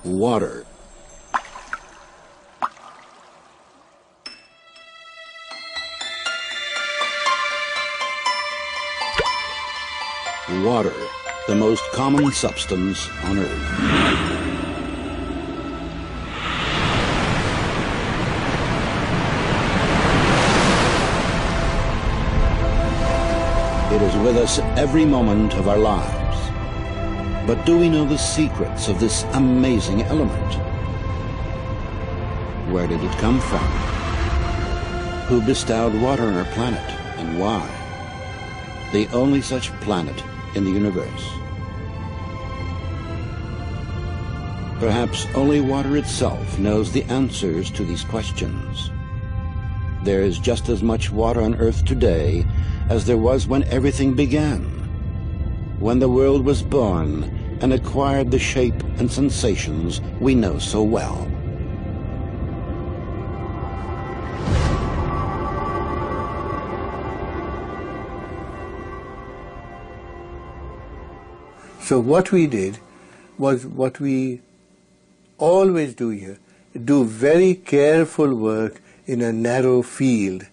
Water. Water, the most common substance on Earth. It is with us every moment of our lives. But do we know the secrets of this amazing element? Where did it come from? Who bestowed water on our planet, and why? The only such planet in the universe. Perhaps only water itself knows the answers to these questions. There is just as much water on Earth today as there was when everything began, when the world was born and acquired the shape and sensations we know so well. So what we did was what we always do here, do very careful work in a narrow field.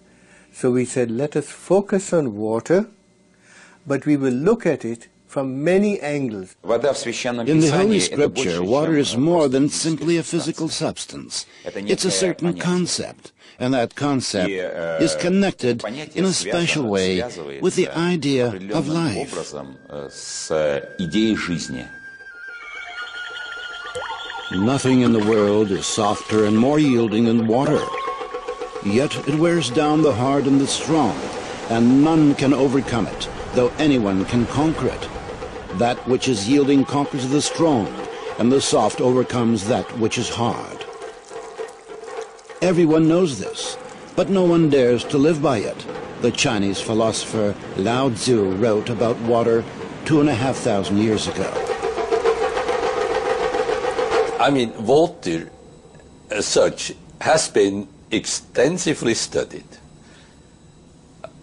So we said, let us focus on water, but we will look at it from many angles. In the Holy Scripture, water is more than simply a physical substance. It's a certain concept, and that concept is connected in a special way with the idea of life. Nothing in the world is softer and more yielding than water. Yet it wears down the hard and the strong, and none can overcome it, though anyone can conquer it. That which is yielding conquers the strong, and the soft overcomes that which is hard. Everyone knows this, but no one dares to live by it. The Chinese philosopher Lao Tzu wrote about water 2,500 years ago. I mean, water as such has been extensively studied.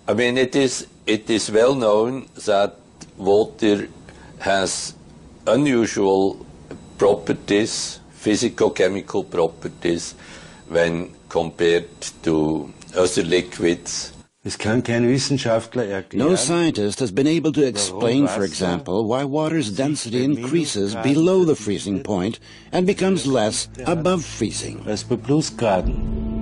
I mean, it is well known that water has unusual properties, physico-chemical properties, when compared to other liquids. No scientist has been able to explain, for example, why water's density increases below the freezing point and becomes less above freezing.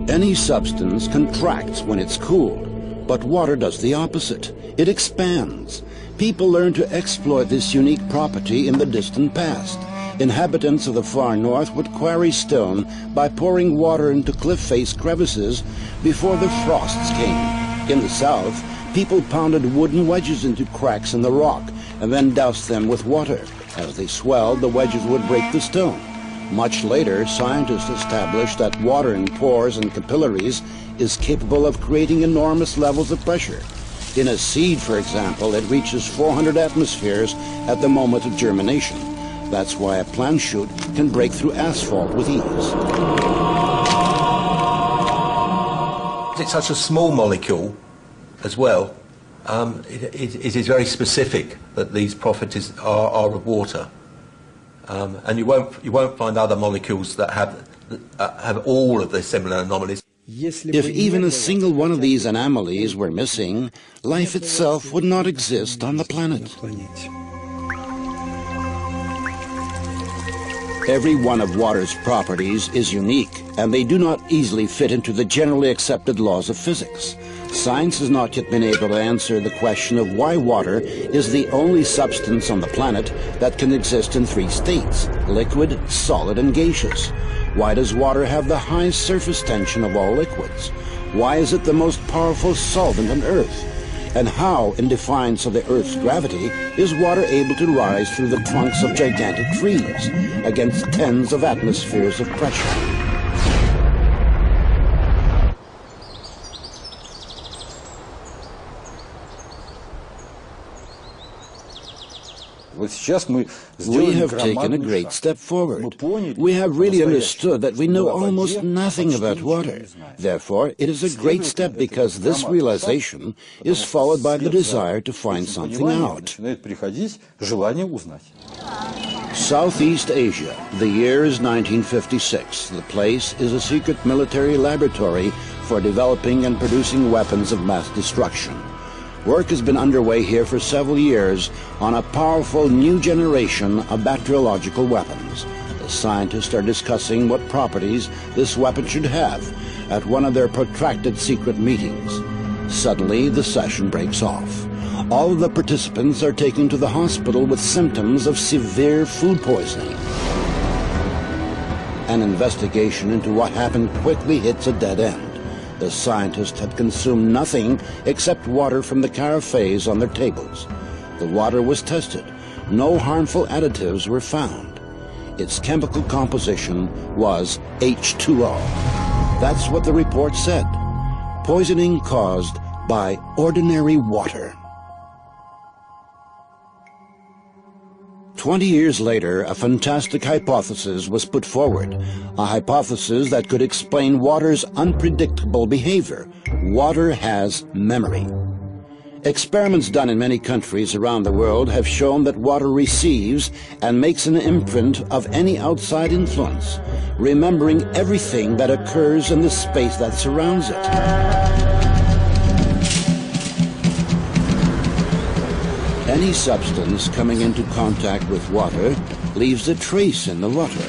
Any substance contracts when it's cooled, but water does the opposite. It expands. People learned to exploit this unique property in the distant past. Inhabitants of the far north would quarry stone by pouring water into cliff-face crevices before the frosts came. In the south, people pounded wooden wedges into cracks in the rock and then doused them with water. As they swelled, the wedges would break the stone. Much later, scientists established that water in pores and capillaries is capable of creating enormous levels of pressure. In a seed, for example, it reaches 400 atmospheres at the moment of germination. That's why a plant shoot can break through asphalt with ease. It's such a small molecule as well. It is very specific that these properties are of water, and you won't find other molecules that have all of the similar anomalies. If even a single one of these anomalies were missing, life itself would not exist on the planet. Every one of water's properties is unique, and they do not easily fit into the generally accepted laws of physics. Science has not yet been able to answer the question of why water is the only substance on the planet that can exist in three states: liquid, solid, and gaseous. Why does water have the highest surface tension of all liquids? Why is it the most powerful solvent on Earth? And how, in defiance of the Earth's gravity, is water able to rise through the trunks of gigantic trees against tens of atmospheres of pressure? We have taken a great step forward. We have really understood that we know almost nothing about water. Therefore, it is a great step because this realization is followed by the desire to find something out. Southeast Asia. The year is 1956. The place is a secret military laboratory for developing and producing weapons of mass destruction. Work has been underway here for several years on a powerful new generation of bacteriological weapons. The scientists are discussing what properties this weapon should have at one of their protracted secret meetings. Suddenly, the session breaks off. All of the participants are taken to the hospital with symptoms of severe food poisoning. An investigation into what happened quickly hits a dead end. The scientists had consumed nothing except water from the carafes on their tables. The water was tested. No harmful additives were found. Its chemical composition was H2O. That's what the report said. Poisoning caused by ordinary water. 20 years later, a fantastic hypothesis was put forward, a hypothesis that could explain water's unpredictable behavior. Water has memory. Experiments done in many countries around the world have shown that water receives and makes an imprint of any outside influence, remembering everything that occurs in the space that surrounds it. Any substance coming into contact with water leaves a trace in the water.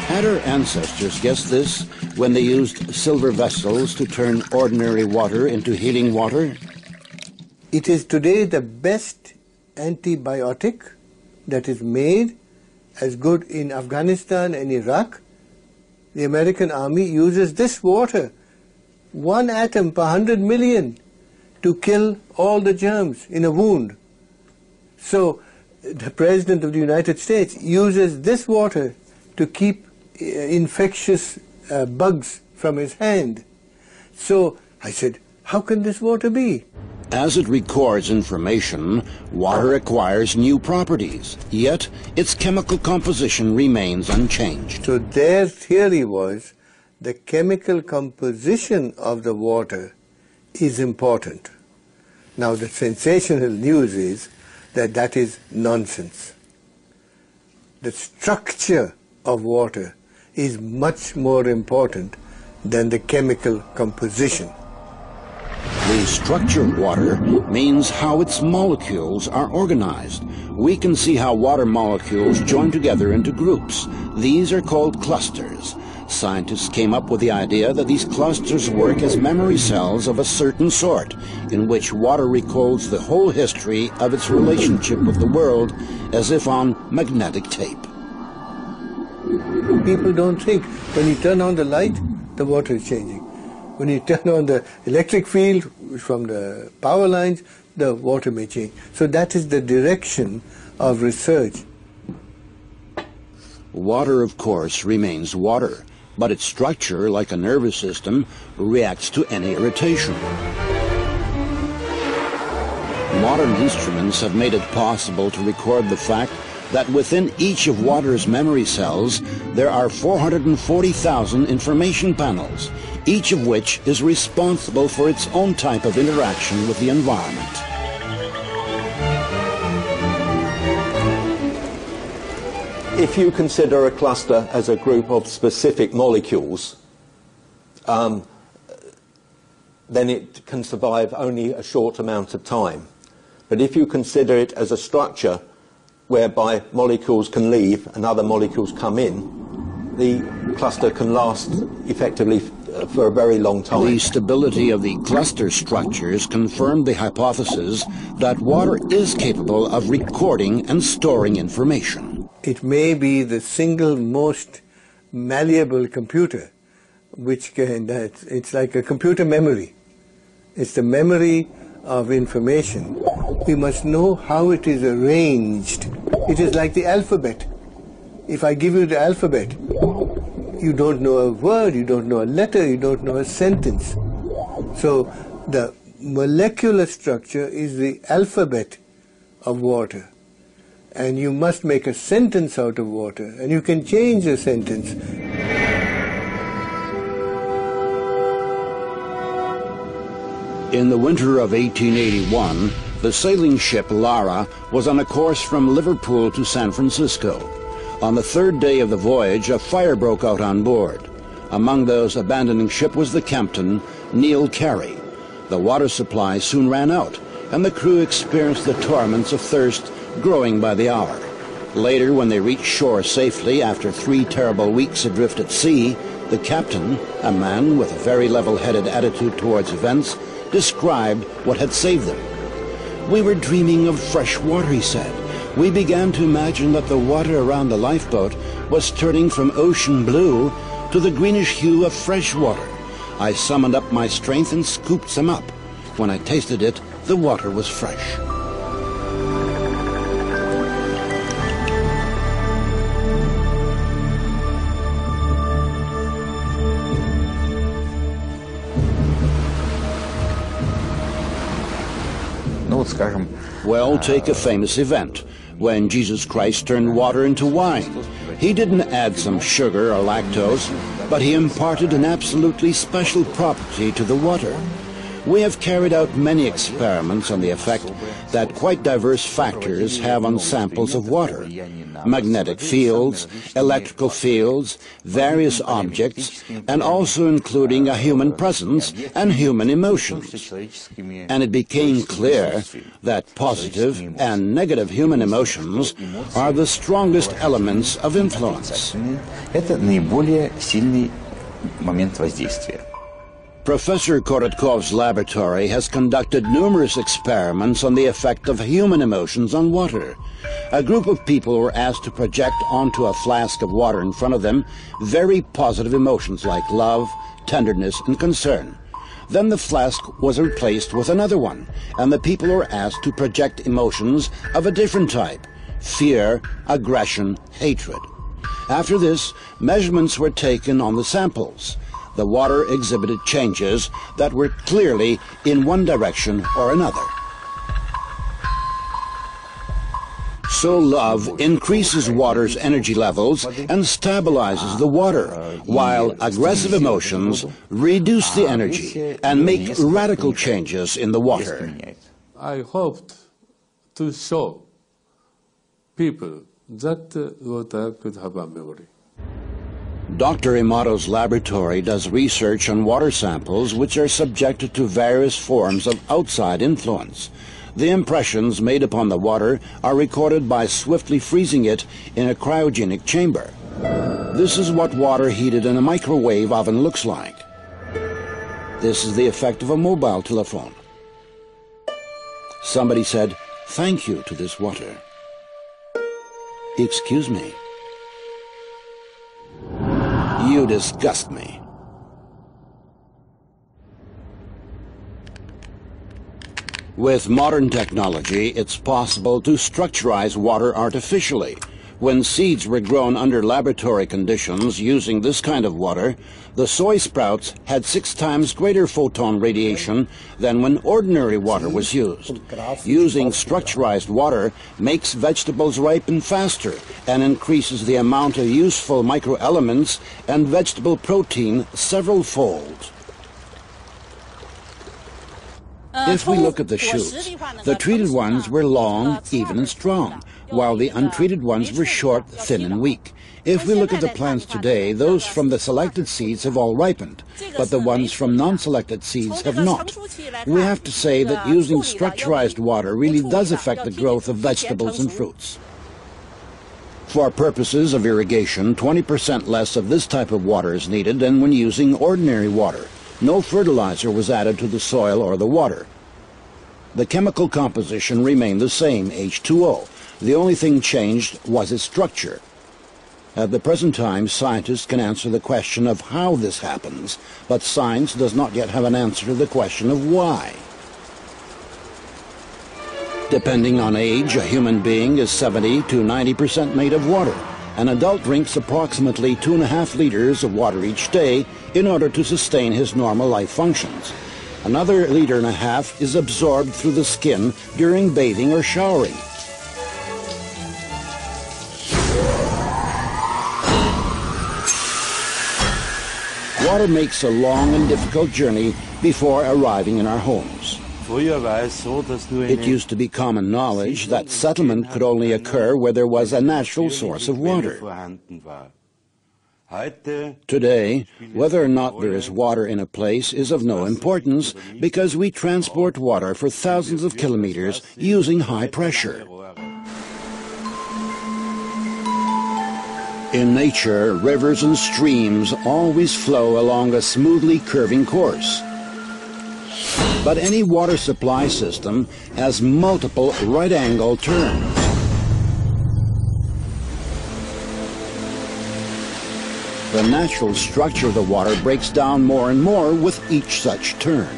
Had our ancestors guessed this when they used silver vessels to turn ordinary water into healing water? It is today the best antibiotic that is made, as good in Afghanistan and Iraq. The American army uses this water, 1 atom per 100 million, to kill all the germs in a wound. So the President of the United States uses this water to keep infectious bugs from his hand. So I said, how can this water be? As it records information, water acquires new properties, yet its chemical composition remains unchanged. So their theory was the chemical composition of the water is important. Now the sensational news is that that is nonsense. The structure of water is much more important than the chemical composition. The structure of water means how its molecules are organized. We can see how water molecules join together into groups. These are called clusters. Scientists came up with the idea that these clusters work as memory cells of a certain sort, in which water records the whole history of its relationship with the world as if on magnetic tape. People don't think when you turn on the light, the water is changing. When you turn on the electric field from the power lines, the water may change. So that is the direction of research. Water, of course, remains water, but its structure, like a nervous system, reacts to any irritation. Modern instruments have made it possible to record the fact that within each of water's memory cells there are 440,000 information panels, each of which is responsible for its own type of interaction with the environment. If you consider a cluster as a group of specific molecules, then it can survive only a short amount of time. But if you consider it as a structure whereby molecules can leave and other molecules come in, the cluster can last effectively for a very long time. The stability of the cluster structures confirmed the hypothesis that water is capable of recording and storing information. It may be the single most malleable computer, which can, it's like a computer memory. It's the memory of information. We must know how it is arranged. It is like the alphabet. If I give you the alphabet, you don't know a word, you don't know a letter, you don't know a sentence. So the molecular structure is the alphabet of water. And you must make a sentence out of water, and you can change a sentence. In the winter of 1881, The sailing ship Lara was on a course from Liverpool to San Francisco. On the third day of the voyage, a fire broke out on board. Among those abandoning ship was the captain, Neil Carey. The water supply soon ran out, and the crew experienced the torments of thirst growing by the hour. Later, when they reached shore safely after 3 terrible weeks adrift at sea, the captain, a man with a very level-headed attitude towards events, described what had saved them. "We were dreaming of fresh water," he said. "We began to imagine that the water around the lifeboat was turning from ocean blue to the greenish hue of fresh water. I summoned up my strength and scooped some up. When I tasted it, the water was fresh." Well, take a famous event, when Jesus Christ turned water into wine. He didn't add some sugar or lactose, but he imparted an absolutely special property to the water. We have carried out many experiments on the effect that quite diverse factors have on samples of water. Magnetic fields, electrical fields, various objects, and also including a human presence and human emotions. And it became clear that positive and negative human emotions are the strongest elements of influence. Это наиболее сильный момент воздействия. Professor Korotkov's laboratory has conducted numerous experiments on the effect of human emotions on water. A group of people were asked to project onto a flask of water in front of them very positive emotions like love, tenderness, and concern. Then the flask was replaced with another one, and the people were asked to project emotions of a different type: fear, aggression, hatred. After this, measurements were taken on the samples. The water exhibited changes that were clearly in one direction or another. So love increases water's energy levels and stabilizes the water, while aggressive emotions reduce the energy and make radical changes in the water. I hoped to show people that water could have a memory. Dr. Imato's laboratory does research on water samples which are subjected to various forms of outside influence. The impressions made upon the water are recorded by swiftly freezing it in a cryogenic chamber. This is what water heated in a microwave oven looks like. This is the effect of a mobile telephone. Somebody said, "Thank you" to this water. "Excuse me. You disgust me." With modern technology, it's possible to structurize water artificially. When seeds were grown under laboratory conditions using this kind of water, the soy sprouts had 6 times greater photon radiation than when ordinary water was used. Using structurized water makes vegetables ripen faster and increases the amount of useful microelements and vegetable protein several-fold. If we look at the shoots, the treated ones were long, even and strong, while the untreated ones were short, thin and weak. If we look at the plants today, those from the selected seeds have all ripened, but the ones from non-selected seeds have not. We have to say that using structurized water really does affect the growth of vegetables and fruits. For purposes of irrigation, 20% less of this type of water is needed than when using ordinary water. No fertilizer was added to the soil or the water. The chemical composition remained the same, H2O. The only thing changed was its structure. At the present time, scientists can answer the question of how this happens, but science does not yet have an answer to the question of why. Depending on age, a human being is 70 to 90% made of water. An adult drinks approximately 2.5 liters of water each day in order to sustain his normal life functions. Another 1.5 liters is absorbed through the skin during bathing or showering. Water makes a long and difficult journey before arriving in our homes. It used to be common knowledge that settlement could only occur where there was a natural source of water. Today, whether or not there is water in a place is of no importance because we transport water for thousands of kilometers using high pressure. In nature, rivers and streams always flow along a smoothly curving course. But any water supply system has multiple right-angle turns. The natural structure of the water breaks down more and more with each such turn.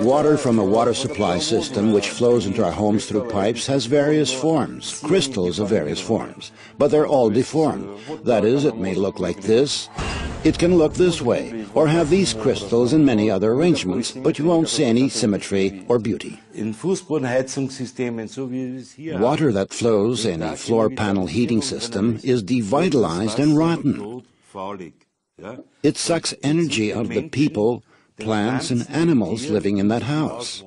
Water from a water supply system which flows into our homes through pipes has various forms, crystals of various forms, but they're all deformed. That is, it may look like this, it can look this way, or have these crystals and many other arrangements, but you won't see any symmetry or beauty. Water that flows in a floor panel heating system is devitalized and rotten. It sucks energy out of the people, plants and animals living in that house.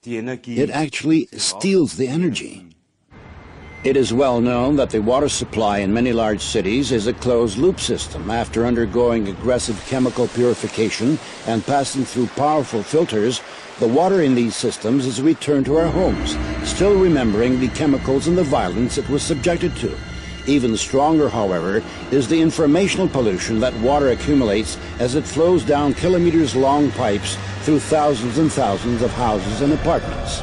It actually steals the energy. It is well known that the water supply in many large cities is a closed-loop system. After undergoing aggressive chemical purification and passing through powerful filters, the water in these systems is returned to our homes, still remembering the chemicals and the violence it was subjected to. Even stronger, however, is the informational pollution that water accumulates as it flows down kilometers-long pipes through thousands and thousands of houses and apartments.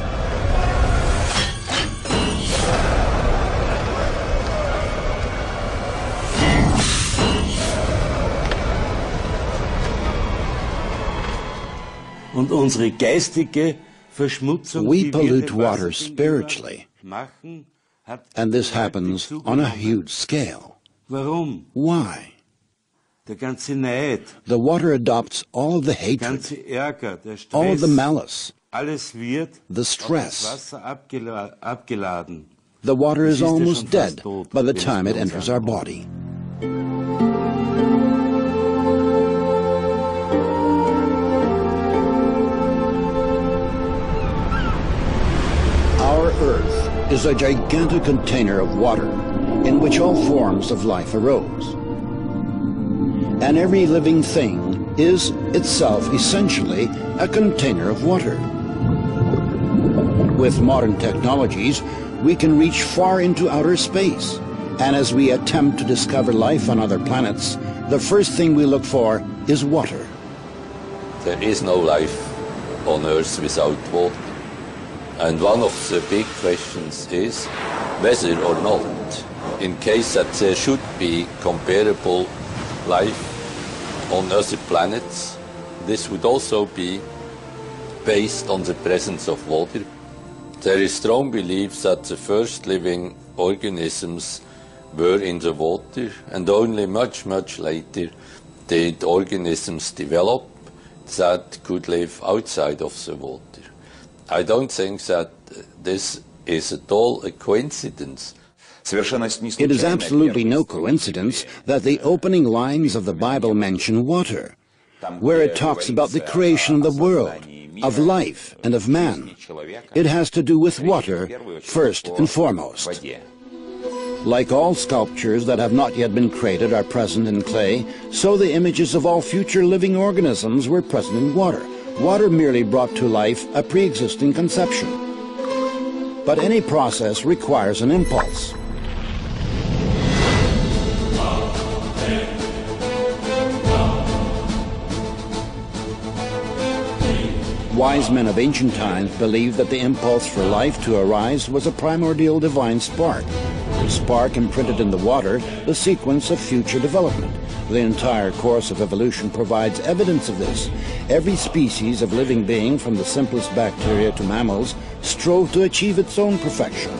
We pollute water spiritually. And this happens on a huge scale. Why? The water adopts all of the hatred, all of the malice, the stress. The water is almost dead by the time it enters our body. Our Earth is a gigantic container of water in which all forms of life arose. And every living thing is itself essentially a container of water. With modern technologies, we can reach far into outer space, and as we attempt to discover life on other planets, the first thing we look for is water. There is no life on Earth without water. And one of the big questions is whether or not, in case that there should be comparable life on other planets, this would also be based on the presence of water. There is strong belief that the first living organisms were in the water, and only much, much later did organisms develop that could live outside of the water. I don't think that this is at all a coincidence. It is absolutely no coincidence that the opening lines of the Bible mention water, where it talks about the creation of the world, of life, and of man. It has to do with water first and foremost. Like all sculptures that have not yet been created are present in clay, so the images of all future living organisms were present in water. Water merely brought to life a pre-existing conception. But any process requires an impulse. Wise men of ancient times believed that the impulse for life to arise was a primordial divine spark. The spark imprinted in the water the sequence of future development. The entire course of evolution provides evidence of this. Every species of living being, from the simplest bacteria to mammals, strove to achieve its own perfection.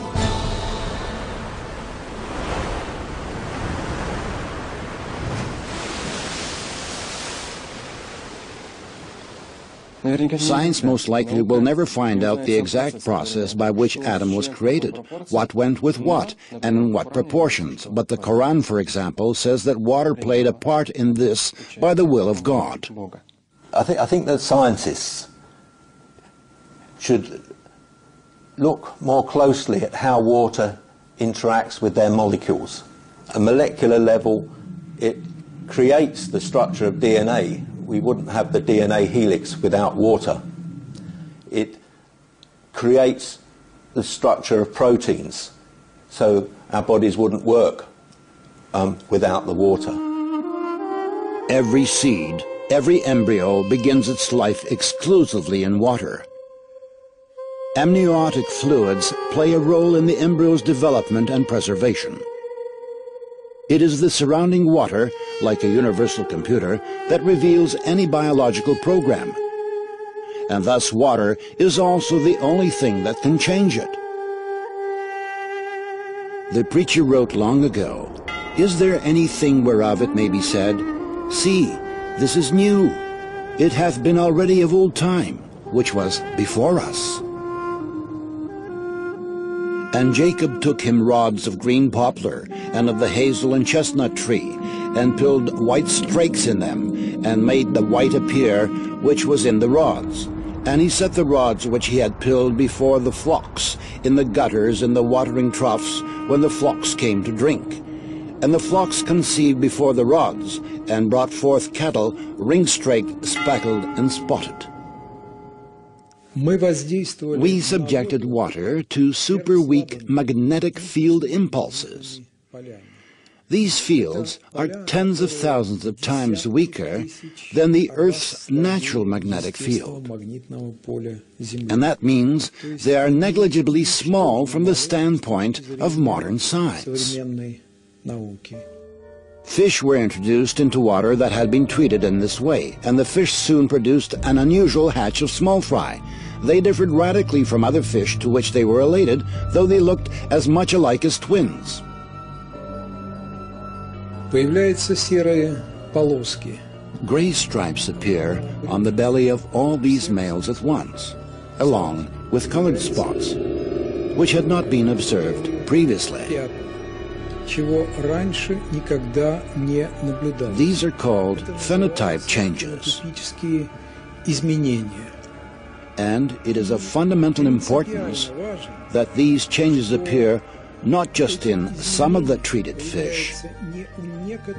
Science most likely will never find out the exact process by which Adam was created, what went with what, and in what proportions. But the Quran, for example, says that water played a part in this by the will of God. I think that scientists should look more closely at how water interacts with their molecules. At a molecular level, it creates the structure of DNA. We wouldn't have the DNA helix without water. It creates the structure of proteins, so our bodies wouldn't work without the water. Every seed, every embryo begins its life exclusively in water. Amniotic fluids play a role in the embryo's development and preservation. It is the surrounding water, like a universal computer, that reveals any biological program. And thus water is also the only thing that can change it. The preacher wrote long ago, "Is there anything whereof it may be said, See, this is new. It hath been already of old time, which was before us." And Jacob took him rods of green poplar, and of the hazel and chestnut tree, and pilled white strakes in them, and made the white appear, which was in the rods. And he set the rods which he had pilled before the flocks, in the gutters and the watering troughs, when the flocks came to drink. And the flocks conceived before the rods, and brought forth cattle, ring-straked, speckled, and spotted. We subjected water to super-weak magnetic field impulses. These fields are tens of thousands of times weaker than the Earth's natural magnetic field. And that means they are negligibly small from the standpoint of modern science. Fish were introduced into water that had been treated in this way, and the fish soon produced an unusual hatch of small fry. They differed radically from other fish to which they were related, though they looked as much alike as twins. Gray stripes appear on the belly of all these males at once, along with colored spots, which had not been observed previously. These are called phenotype changes. And it is of fundamental importance that these changes appear not just in some of the treated fish,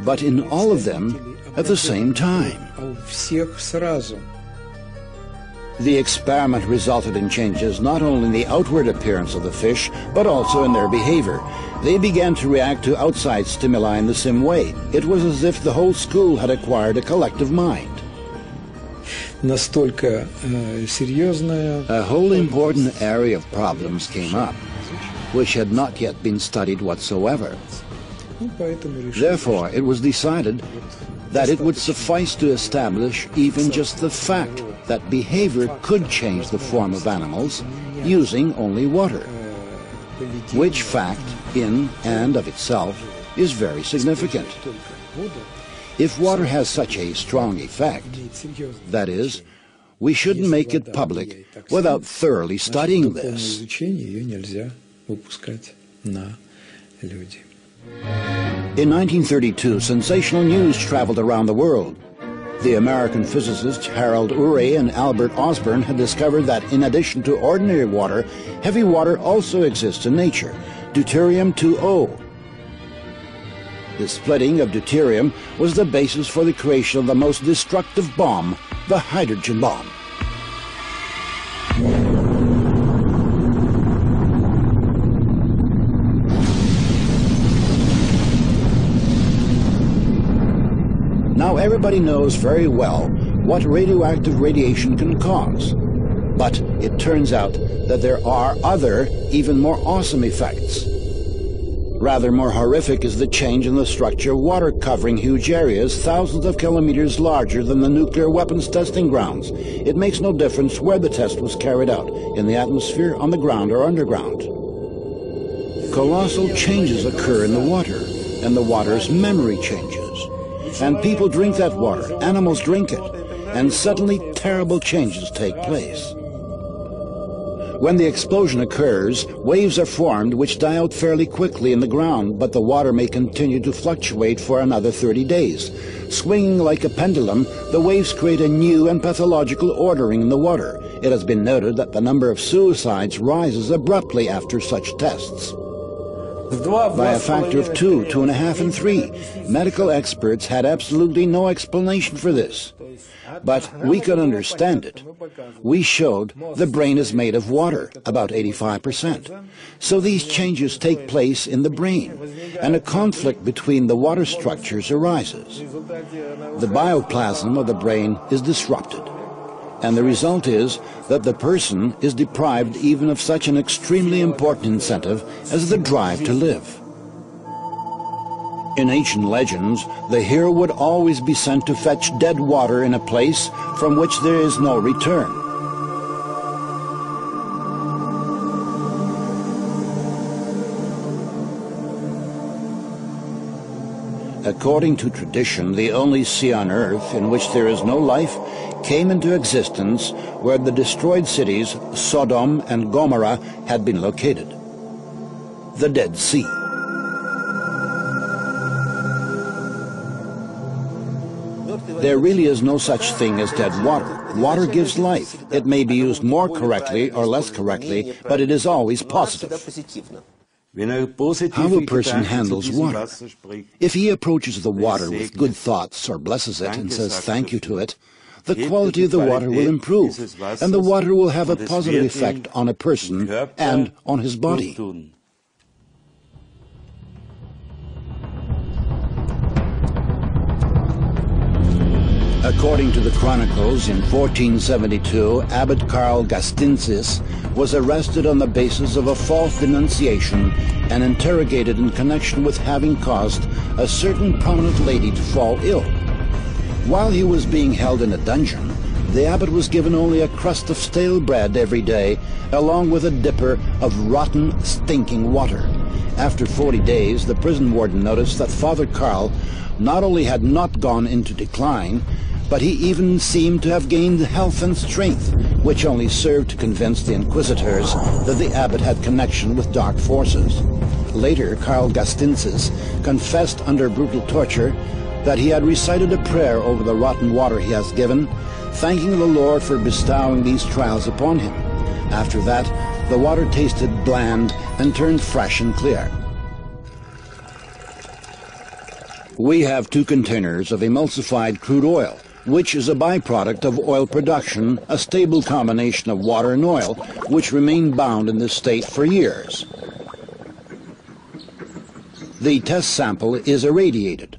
but in all of them at the same time. The experiment resulted in changes not only in the outward appearance of the fish, but also in their behavior. They began to react to outside stimuli in the same way. It was as if the whole school had acquired a collective mind. A whole important area of problems came up, which had not yet been studied whatsoever. Therefore, it was decided that it would suffice to establish even just the fact that behavior could change the form of animals using only water, which fact, in and of itself, is very significant. If water has such a strong effect, that is, we shouldn't make it public without thoroughly studying this. In 1932, sensational news traveled around the world. The American physicists Harold Urey and Albert Osborn had discovered that in addition to ordinary water, heavy water also exists in nature, deuterium-2O. The splitting of deuterium was the basis for the creation of the most destructive bomb, the hydrogen bomb. Now everybody knows very well what radioactive radiation can cause. But it turns out that there are other, even more awesome effects. Rather more horrific is the change in the structure of water covering huge areas thousands of kilometers larger than the nuclear weapons testing grounds. It makes no difference where the test was carried out, in the atmosphere, on the ground, or underground. Colossal changes occur in the water, and the water's memory changes. And people drink that water, animals drink it, and suddenly terrible changes take place. When the explosion occurs, waves are formed which die out fairly quickly in the ground, but the water may continue to fluctuate for another 30 days. Swinging like a pendulum, the waves create a new and pathological ordering in the water. It has been noted that the number of suicides rises abruptly after such tests. By a factor of 2, 2.5, and 3. Medical experts had absolutely no explanation for this. But we could understand it. We showed the brain is made of water, about 85%. So these changes take place in the brain, and a conflict between the water structures arises. The bioplasm of the brain is disrupted, and the result is that the person is deprived even of such an extremely important incentive as the drive to live. In ancient legends, the hero would always be sent to fetch dead water in a place from which there is no return. According to tradition, the only sea on earth in which there is no life came into existence where the destroyed cities Sodom and Gomorrah had been located. The Dead Sea. There really is no such thing as dead water. Water gives life. It may be used more correctly or less correctly, but it is always positive. How a person handles water. If he approaches the water with good thoughts or blesses it and says thank you to it, the quality of the water will improve, and the water will have a positive effect on a person and on his body. According to the chronicles, in 1472, Abbot Karl Gastinsis was arrested on the basis of a false denunciation and interrogated in connection with having caused a certain prominent lady to fall ill. While he was being held in a dungeon, the abbot was given only a crust of stale bread every day, along with a dipper of rotten, stinking water. After 40 days, the prison warden noticed that Father Karl not only had not gone into decline, but he even seemed to have gained health and strength, which only served to convince the inquisitors that the abbot had connection with dark forces. Later, Karl Gastinsis confessed under brutal torture that he had recited a prayer over the rotten water he has given, thanking the Lord for bestowing these trials upon him. After that, the water tasted bland and turned fresh and clear. We have 2 containers of emulsified crude oil, which is a byproduct of oil production, a stable combination of water and oil, which remain bound in this state for years. The test sample is irradiated.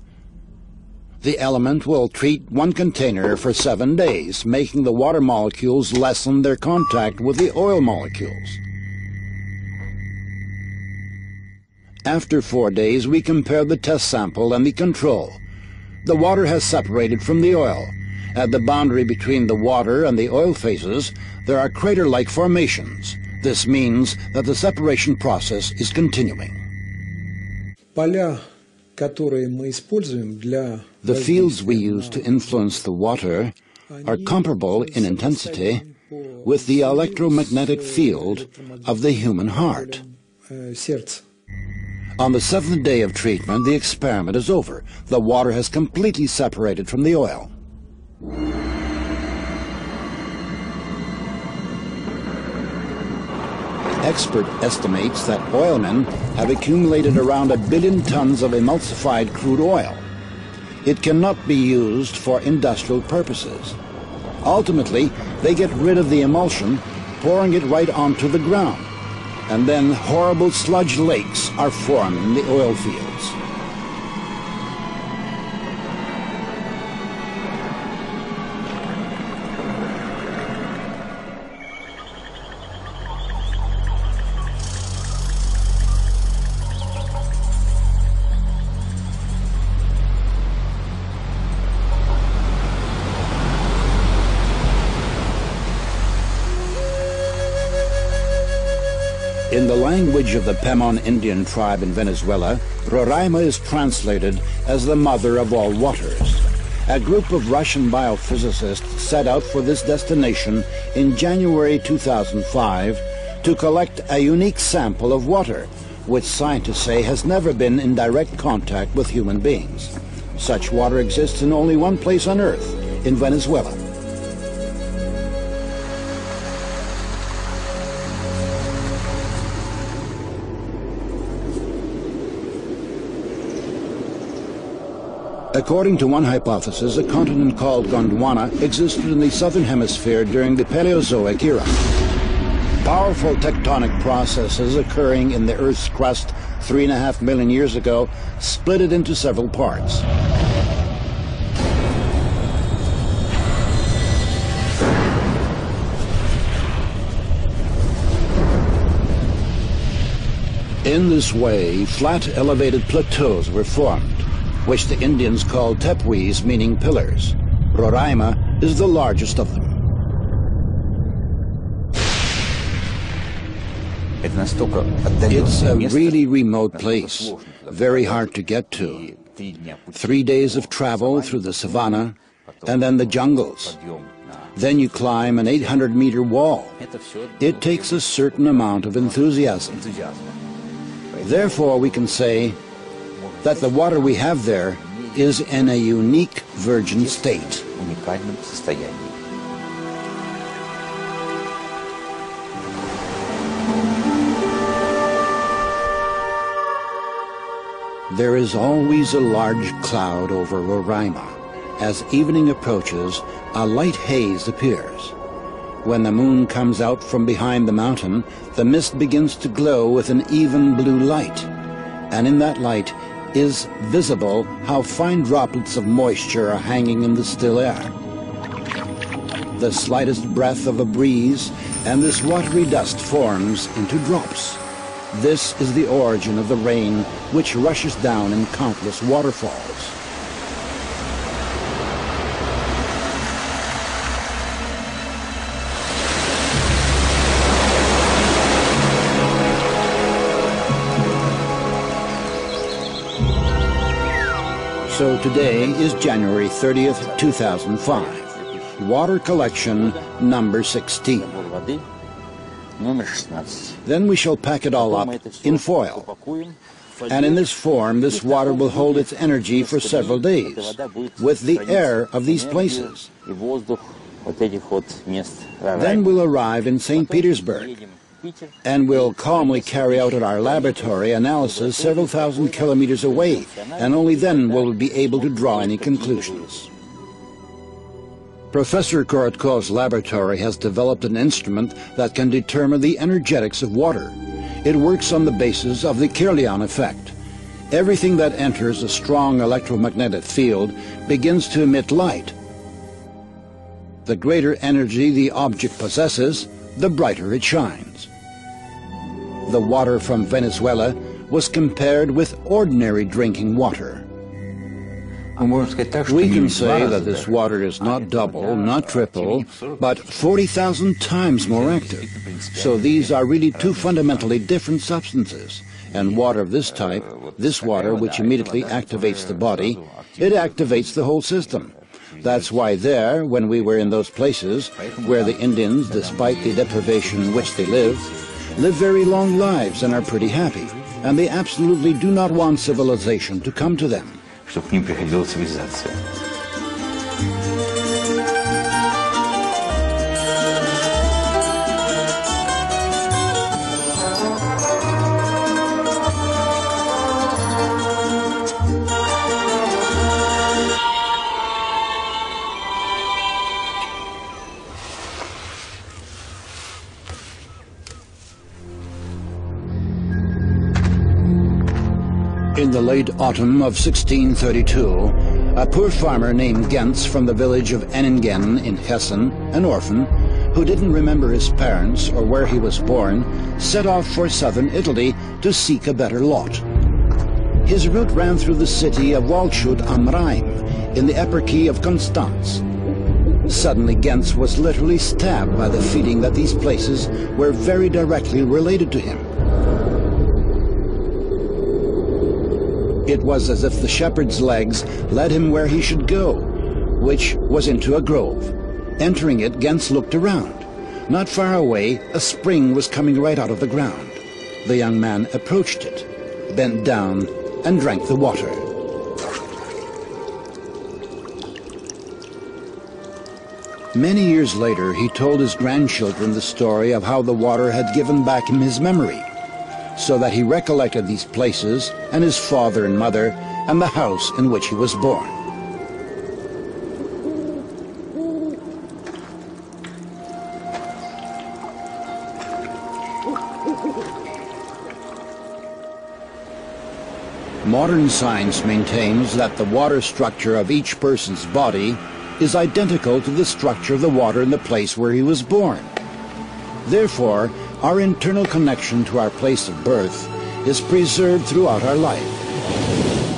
The element will treat 1 container for 7 days, making the water molecules lessen their contact with the oil molecules. After 4 days, we compare the test sample and the control. The water has separated from the oil. At the boundary between the water and the oil phases, there are crater-like formations. This means that the separation process is continuing. The fields we use to influence the water are comparable in intensity with the electromagnetic field of the human heart. On the 7th day of treatment, the experiment is over. The water has completely separated from the oil. Expert estimates that oilmen have accumulated around 1 billion tons of emulsified crude oil. It cannot be used for industrial purposes. Ultimately, they get rid of the emulsion, pouring it right onto the ground. And then horrible sludge lakes are formed in the oil fields. In the language of the Pãmânt Indian tribe in Venezuela, Roraima is translated as the mother of all waters. A group of Russian biophysicists set out for this destination in January 2005 to collect a unique sample of water, which scientists say has never been in direct contact with human beings. Such water exists in only one place on Earth, in Venezuela. According to one hypothesis, a continent called Gondwana existed in the southern hemisphere during the Paleozoic era. Powerful tectonic processes occurring in the Earth's crust 3.5 million years ago split it into several parts. In this way, flat elevated plateaus were formed, which the Indians called tepuis, meaning pillars. Roraima is the largest of them. It's a really remote place, very hard to get to. 3 days of travel through the savannah, and then the jungles. Then you climb an 800-meter wall. It takes a certain amount of enthusiasm. Therefore, we can say that the water we have there is in a unique virgin state. There is always a large cloud over Roraima. As evening approaches, a light haze appears. When the moon comes out from behind the mountain, the mist begins to glow with an even blue light. And in that light is visible how fine droplets of moisture are hanging in the still air. The slightest breath of a breeze, and this watery dust forms into drops. This is the origin of the rain, which rushes down in countless waterfalls. So today is January 30th, 2005. Water collection number 16. Then we shall pack it all up in foil. And in this form, this water will hold its energy for several days, with the air of these places. Then we'll arrive in St. Petersburg, and we'll calmly carry out at our laboratory analysis several thousand kilometers away, and only then will we be able to draw any conclusions. Professor Korotkov's laboratory has developed an instrument that can determine the energetics of water. It works on the basis of the Kirlian effect. Everything that enters a strong electromagnetic field begins to emit light. The greater energy the object possesses, the brighter it shines. The water from Venezuela was compared with ordinary drinking water. We can say that this water is not double, not triple, but 40,000 times more active. So these are really two fundamentally different substances. And water of this type, this water which immediately activates the body, it activates the whole system. That's why there, when we were in those places, where the Indians, despite the deprivation in which they live very long lives and are pretty happy. And they absolutely do not want civilization to come to them. Чтобы к ним приходила цивилизация. In the late autumn of 1632, a poor farmer named Gentz from the village of Enningen in Hessen, an orphan, who didn't remember his parents or where he was born, set off for southern Italy to seek a better lot. His route ran through the city of Waldshut am Rhein, in the eparchy of Constance. Suddenly Gentz was literally stabbed by the feeling that these places were very directly related to him. It was as if the shepherd's legs led him where he should go, which was into a grove. Entering it, Gentz looked around. Not far away, a spring was coming right out of the ground. The young man approached it, bent down, and drank the water. Many years later, he told his grandchildren the story of how the water had given back him his memory, so that he recollected these places and his father and mother and the house in which he was born. Modern science maintains that the water structure of each person's body is identical to the structure of the water in the place where he was born. Therefore, our internal connection to our place of birth is preserved throughout our life.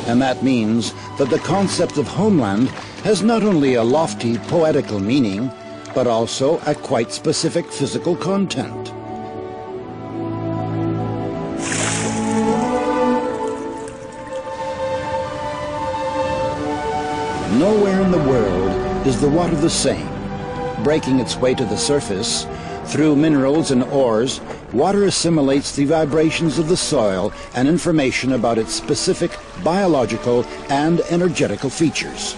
And that means that the concept of homeland has not only a lofty poetical meaning, but also a quite specific physical content. Nowhere in the world is the water the same. Breaking its way to the surface, through minerals and ores, water assimilates the vibrations of the soil and information about its specific biological and energetical features.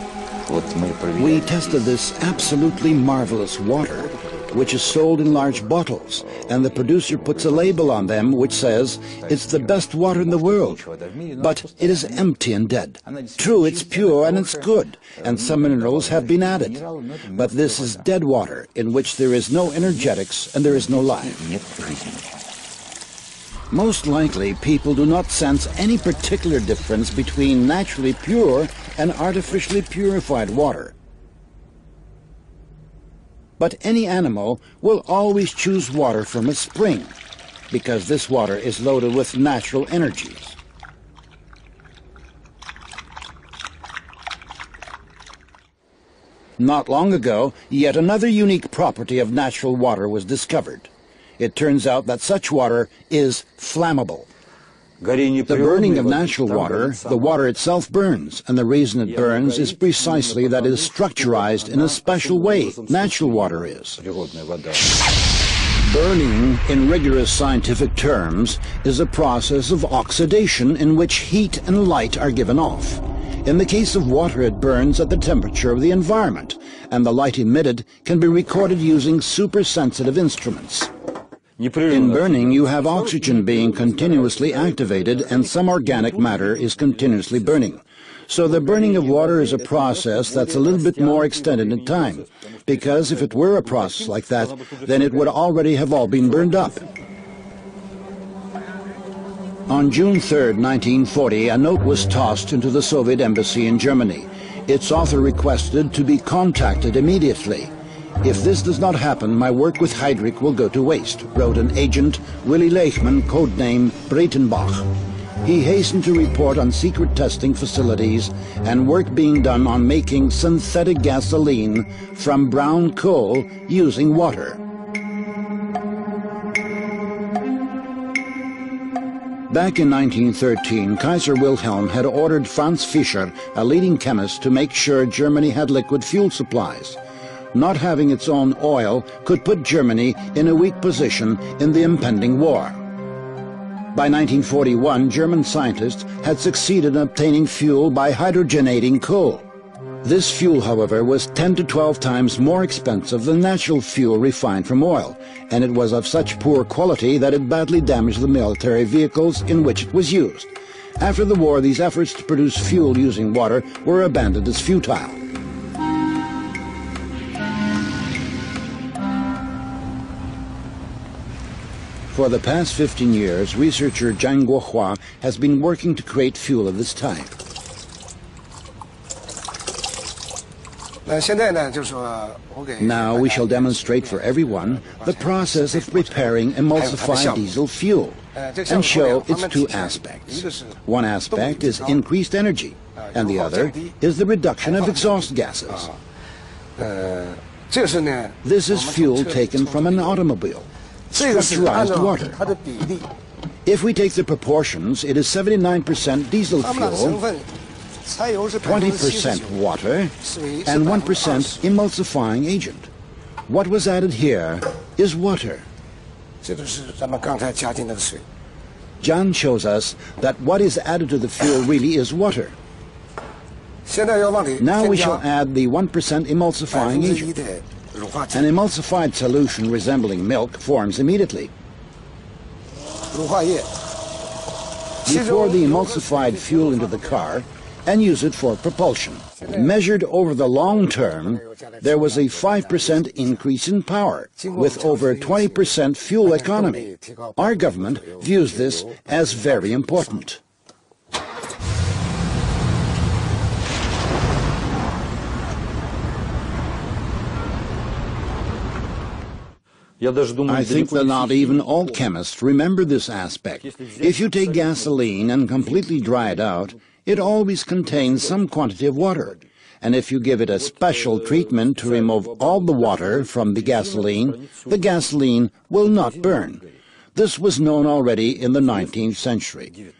We tested this absolutely marvelous water, which is sold in large bottles, and the producer puts a label on them which says it's the best water in the world, but it is empty and dead. True, it's pure and it's good, and some minerals have been added, but this is dead water in which there is no energetics and there is no life. Most likely, people do not sense any particular difference between naturally pure and artificially purified water. But any animal will always choose water from a spring, because this water is loaded with natural energies. Not long ago, yet another unique property of natural water was discovered. It turns out that such water is flammable. The burning of natural water, the water itself burns, and the reason it burns is precisely that it is structurized in a special way. Natural water is. Burning, in rigorous scientific terms, is a process of oxidation in which heat and light are given off. In the case of water, it burns at the temperature of the environment, and the light emitted can be recorded using super-sensitive instruments. In burning, you have oxygen being continuously activated and some organic matter is continuously burning. So the burning of water is a process that's a little bit more extended in time, because if it were a process like that, then it would already have all been burned up. On June 3, 1940, a note was tossed into the Soviet embassy in Germany. Its author requested to be contacted immediately. "If this does not happen, my work with Heydrich will go to waste," wrote an agent, Willy Lechman, codename Breitenbach. He hastened to report on secret testing facilities and work being done on making synthetic gasoline from brown coal using water. Back in 1913, Kaiser Wilhelm had ordered Franz Fischer, a leading chemist, to make sure Germany had liquid fuel supplies. Not having its own oil could put Germany in a weak position in the impending war. By 1941, German scientists had succeeded in obtaining fuel by hydrogenating coal. This fuel, however, was 10 to 12 times more expensive than natural fuel refined from oil, and it was of such poor quality that it badly damaged the military vehicles in which it was used. After the war, these efforts to produce fuel using water were abandoned as futile. For the past 15 years, researcher Zhang Guohua has been working to create fuel of this type. Now we shall demonstrate for everyone the process of preparing emulsified diesel fuel and show its two aspects. One aspect is increased energy, and the other is the reduction of exhaust gases. This is fuel taken from an automobile. Structurized water. If we take the proportions, it is 79% diesel fuel, 20% water, and 1% emulsifying agent. What was added here is water. John shows us that what is added to the fuel really is water. Now we shall add the 1% emulsifying agent. An emulsified solution resembling milk forms immediately. We pour the emulsified fuel into the car and use it for propulsion. Measured over the long term, there was a 5% increase in power, with over 20% fuel economy. Our government views this as very important. I think that not even all chemists remember this aspect. If you take gasoline and completely dry it out, it always contains some quantity of water. And if you give it a special treatment to remove all the water from the gasoline will not burn. This was known already in the 19th century.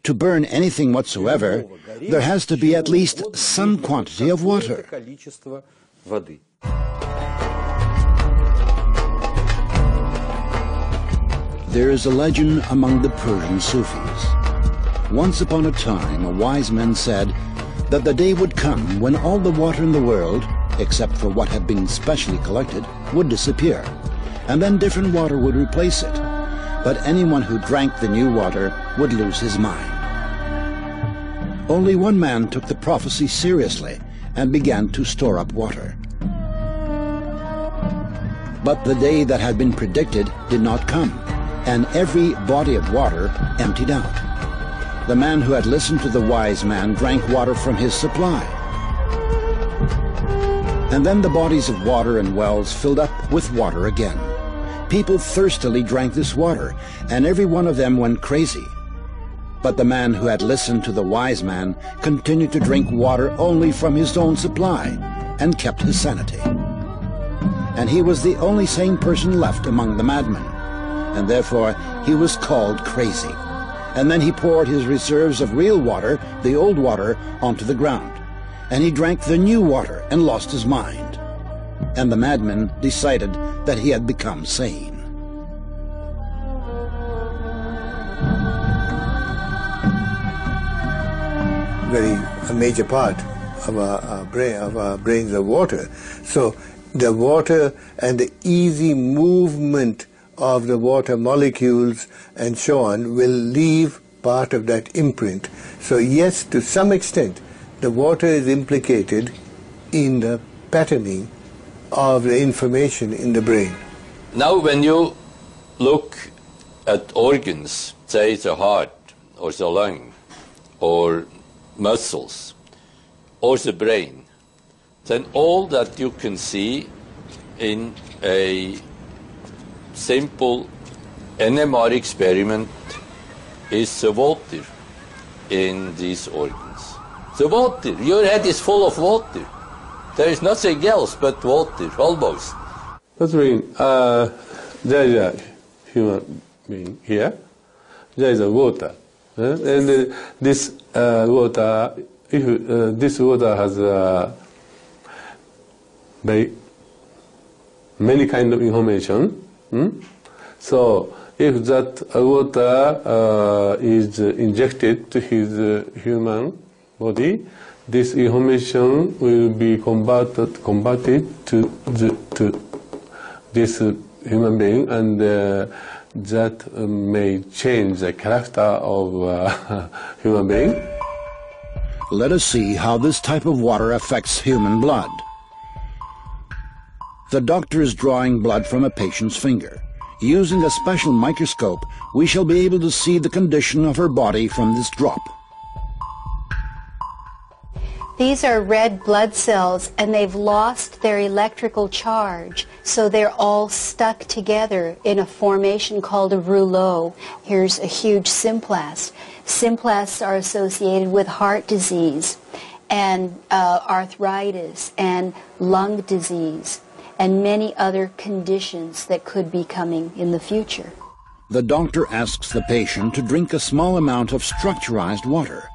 To burn anything whatsoever, there has to be at least some quantity of water. There is a legend among the Persian Sufis. Once upon a time, a wise man said that the day would come when all the water in the world, except for what had been specially collected, would disappear, and then different water would replace it. But anyone who drank the new water would lose his mind. Only one man took the prophecy seriously and began to store up water. But the day that had been predicted did not come, and every body of water emptied out. The man who had listened to the wise man drank water from his supply. And then the bodies of water and wells filled up with water again. People thirstily drank this water, and every one of them went crazy. But the man who had listened to the wise man continued to drink water only from his own supply, and kept his sanity. And he was the only sane person left among the madmen, and therefore he was called crazy. And then he poured his reserves of real water, the old water, onto the ground. And he drank the new water and lost his mind. And the madman decided that he had become sane. A major part of our brains are water. So the water and the easy movement of the water molecules and so on will leave part of that imprint. So yes, to some extent, the water is implicated in the patterning of the information in the brain. Now when you look at organs, say the heart or the lung or muscles or the brain, then all that you can see in a simple NMR experiment is the water in these organs. The water, your head is full of water. There is nothing else but water, almost. That means there is a human being here, there is a water. And this water, if this water has many kind of information, so if that water is injected to his human body, this information will be converted to this human being, and that may change the character of human being. Let us see how this type of water affects human blood. The doctor is drawing blood from a patient's finger. Using a special microscope, we shall be able to see the condition of her body from this drop. These are red blood cells, and they've lost their electrical charge, so they're all stuck together in a formation called a rouleau. Here's a huge symplast. Symplasts are associated with heart disease and arthritis and lung disease and many other conditions that could be coming in the future. The doctor asks the patient to drink a small amount of structurized water.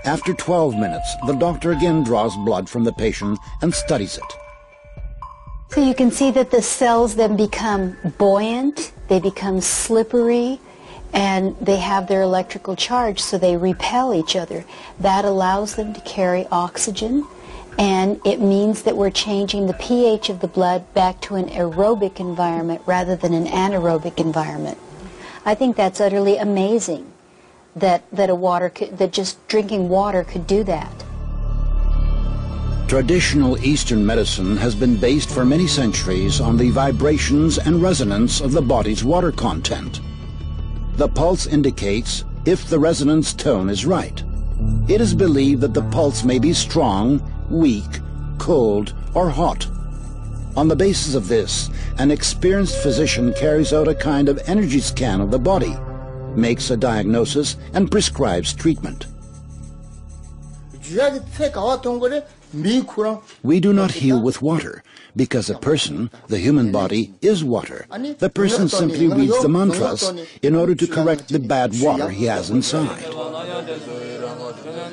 After 12 minutes, the doctor again draws blood from the patient and studies it. So you can see that the cells then become buoyant, they become slippery, and they have their electrical charge, so they repel each other. That allows them to carry oxygen, and it means that we're changing the pH of the blood back to an aerobic environment rather than an anaerobic environment. I think that's utterly amazing that just drinking water could do that. Traditional Eastern medicine has been based for many centuries on the vibrations and resonance of the body's water content. The pulse indicates if the resonance tone is right. It is believed that the pulse may be strong, weak, cold, or hot. On the basis of this, an experienced physician carries out a kind of energy scan of the body, makes a diagnosis, and prescribes treatment. We do not heal with water, because a person, the human body, is water. The person simply reads the mantras in order to correct the bad water he has inside.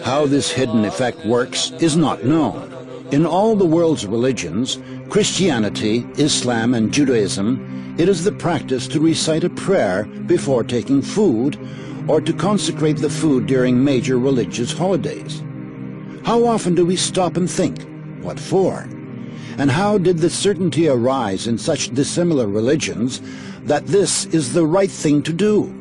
How this hidden effect works is not known. In all the world's religions, Christianity, Islam, and Judaism, it is the practice to recite a prayer before taking food, or to consecrate the food during major religious holidays. How often do we stop and think, what for? And how did the certainty arise in such dissimilar religions that this is the right thing to do?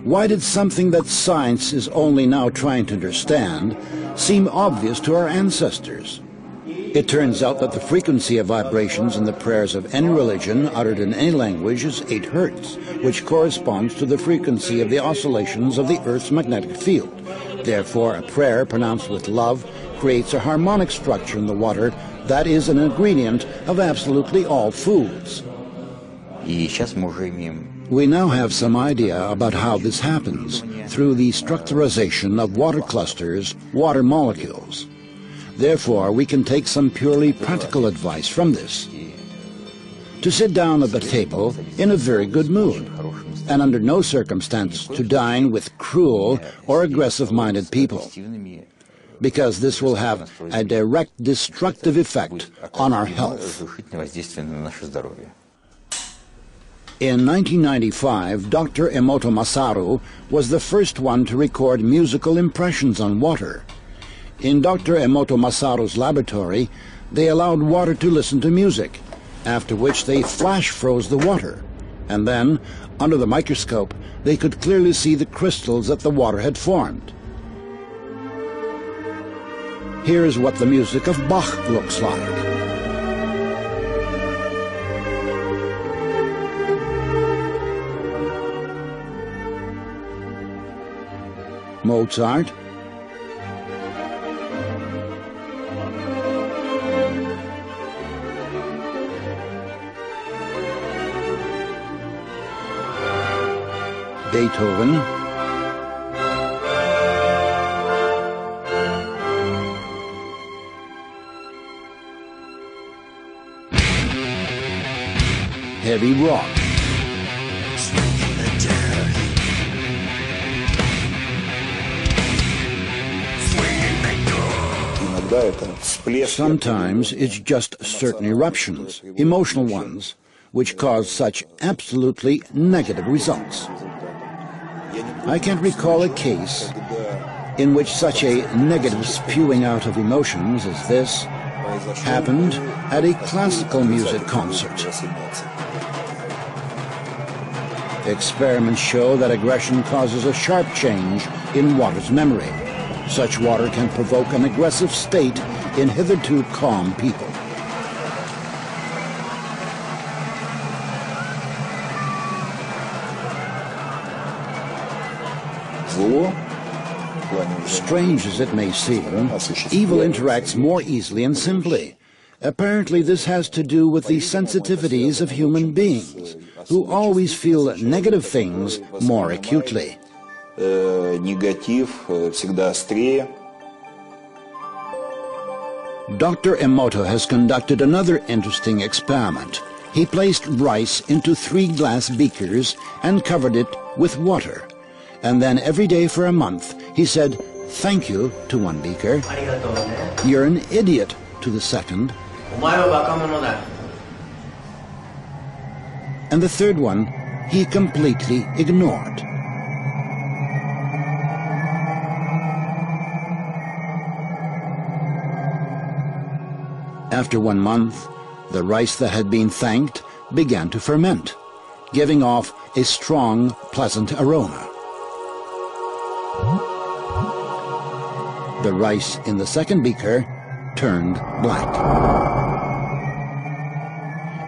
Why did something that science is only now trying to understand seem obvious to our ancestors? It turns out that the frequency of vibrations in the prayers of any religion uttered in any language is 8 Hertz, which corresponds to the frequency of the oscillations of the Earth's magnetic field. Therefore, a prayer pronounced with love creates a harmonic structure in the water that is an ingredient of absolutely all foods. We now have some idea about how this happens through the structurization of water clusters, water molecules. Therefore, we can take some purely practical advice from this. To sit down at the table in a very good mood, and under no circumstance to dine with cruel or aggressive-minded people, because this will have a direct destructive effect on our health. In 1995, Dr. Emoto Masaru was the first one to record musical impressions on water. In Dr. Emoto Masaru's laboratory, they allowed water to listen to music, after which they flash froze the water, and then, under the microscope, they could clearly see the crystals that the water had formed. Here is what the music of Bach looks like. Mozart, Beethoven, heavy rock, sometimes it's just certain eruptions, emotional ones, which cause such absolutely negative results. I can't recall a case in which such a negative spewing out of emotions as this happened at a classical music concert. Experiments show that aggression causes a sharp change in water's memory. Such water can provoke an aggressive state in hitherto calm people. Strange as it may seem, evil interacts more easily and simply. Apparently this has to do with the sensitivities of human beings, who always feel negative things more acutely. Dr. Emoto has conducted another interesting experiment. He placed rice into 3 glass beakers and covered it with water. And then every day for a month, he said, "Thank you," to one beaker, "You're an idiot," to the second, and the third one he completely ignored. After 1 month, the rice that had been thanked began to ferment, giving off a strong, pleasant aroma. The rice in the second beaker turned black,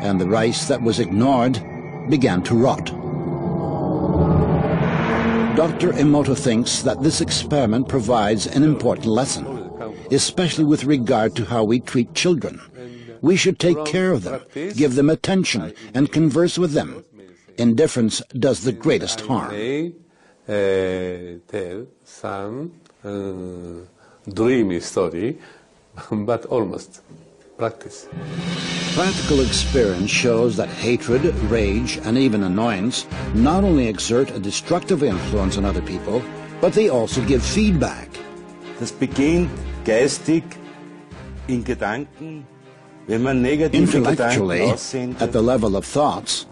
and the rice that was ignored began to rot. Dr. Emoto thinks that this experiment provides an important lesson, especially with regard to how we treat children. We should take care of them, give them attention, and converse with them. Indifference does the greatest harm. Tell some dreamy story, but almost practice. Practical experience shows that hatred, rage, and even annoyance not only exert a destructive influence on other people, but they also give feedback. Das beginnt geistig in Gedanken. Wenn man negative Intellectually, Gedanken aussendet, at the level of thoughts,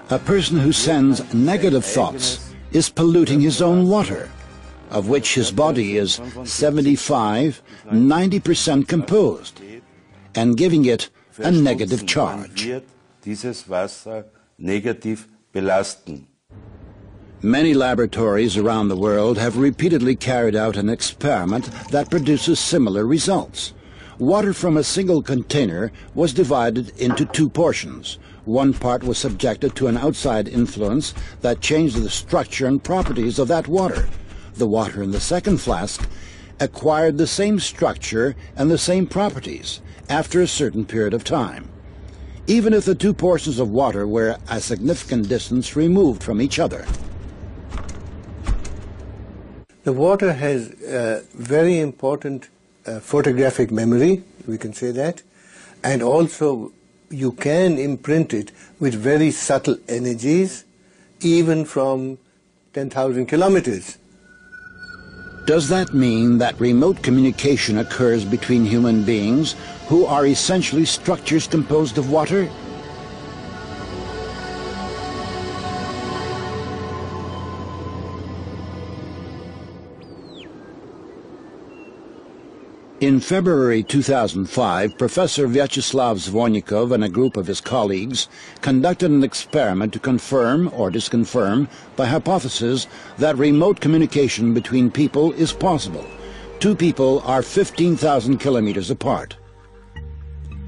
a person who sends negative thoughts is polluting his own water, of which his body is 75–90% composed, and giving it a negative charge. wird dieses Wasser negativ belasten. Many laboratories around the world have repeatedly carried out an experiment that produces similar results. Water from a single container was divided into 2 portions. One part was subjected to an outside influence that changed the structure and properties of that water. The water in the second flask acquired the same structure and the same properties after a certain period of time, even if the 2 portions of water were a significant distance removed from each other. The water has very important photographic memory, we can say that, and also you can imprint it with very subtle energies, even from 10,000 kilometers. Does that mean that remote communication occurs between human beings who are essentially structures composed of water? In February 2005, Professor Vyacheslav Zvornikov and a group of his colleagues conducted an experiment to confirm or disconfirm the hypothesis that remote communication between people is possible. 2 people are 15,000 kilometers apart.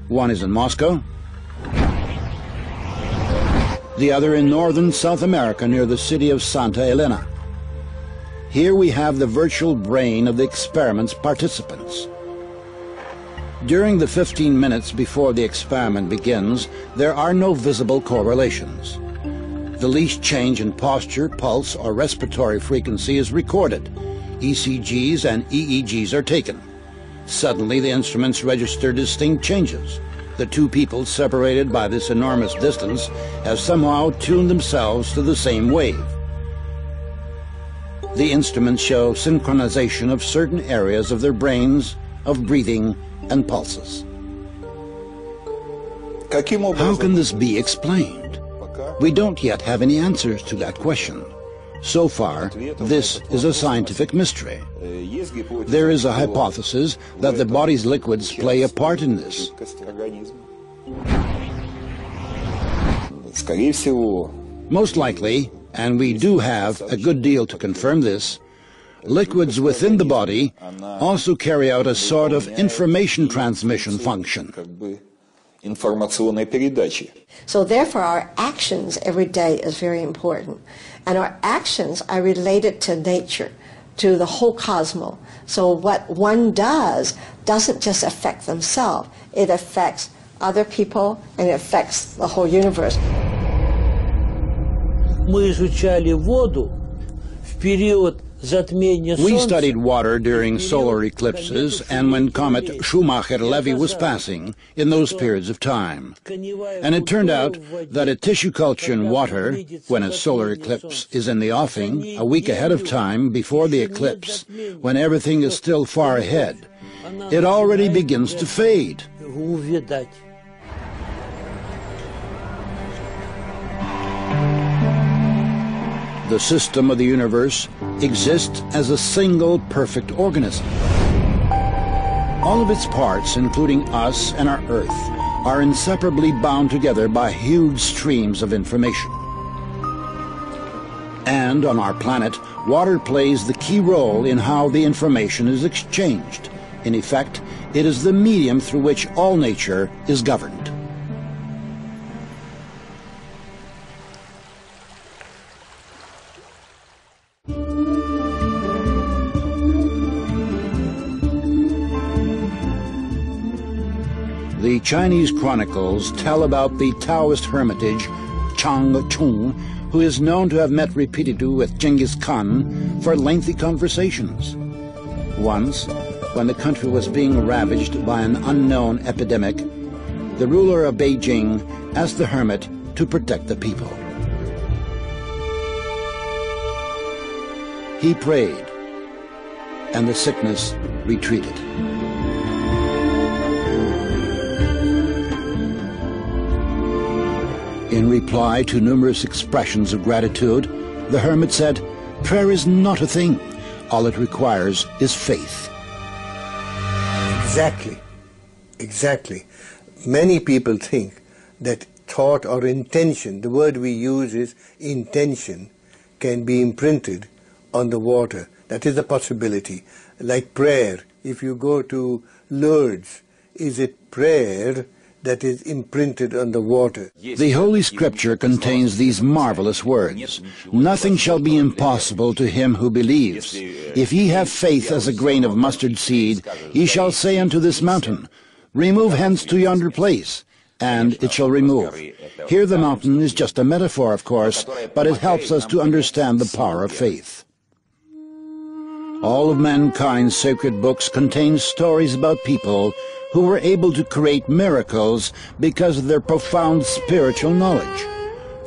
One is in Moscow, the other in northern South America near the city of Santa Elena. Here we have the virtual brain of the experiment's participants. During the 15 minutes before the experiment begins, there are no visible correlations. The least change in posture, pulse, or respiratory frequency is recorded. ECGs and EEGs are taken. Suddenly, the instruments register distinct changes. The 2 people separated by this enormous distance have somehow tuned themselves to the same wave. The instruments show synchronization of certain areas of their brains, of breathing, and pulses. How can this be explained? We don't yet have any answers to that question. So far, this is a scientific mystery. There is a hypothesis that the body's liquids play a part in this. Most likely, and we do have a good deal to confirm this, liquids within the body also carry out a sort of information transmission function. So therefore our actions every day is very important. And our actions are related to nature, to the whole cosmos. So what one does doesn't just affect themselves, it affects other people and it affects the whole universe. Мы изучали воду в период затмения солнца. We studied water during solar eclipses and when comet Schumacher-Levy was passing in those periods of time. And it turned out that a tissue culture in water, when a solar eclipse is in the offing, a week ahead of time before the eclipse, when everything is still far ahead, it already begins to fade. The system of the universe exists as a single perfect organism. All of its parts, including us and our Earth, are inseparably bound together by huge streams of information. And on our planet, water plays the key role in how the information is exchanged. In effect, it is the medium through which all nature is governed. The Chinese chronicles tell about the Taoist hermitage Changchun, who is known to have met repeatedly with Genghis Khan for lengthy conversations. Once, when the country was being ravaged by an unknown epidemic, the ruler of Beijing asked the hermit to protect the people. He prayed, and the sickness retreated. In reply to numerous expressions of gratitude, the hermit said, "Prayer is not a thing. All it requires is faith." Exactly. Exactly. Many people think that thought or intention, the word we use is intention, can be imprinted on the water. That is a possibility. Like prayer, if you go to Lourdes, is it prayer that is imprinted on the water? The Holy Scripture contains these marvelous words. "Nothing shall be impossible to him who believes. If ye have faith as a grain of mustard seed, ye shall say unto this mountain, Remove hence to yonder place, and it shall remove." Here the mountain is just a metaphor, of course, but it helps us to understand the power of faith. All of mankind's sacred books contain stories about people who were able to create miracles because of their profound spiritual knowledge.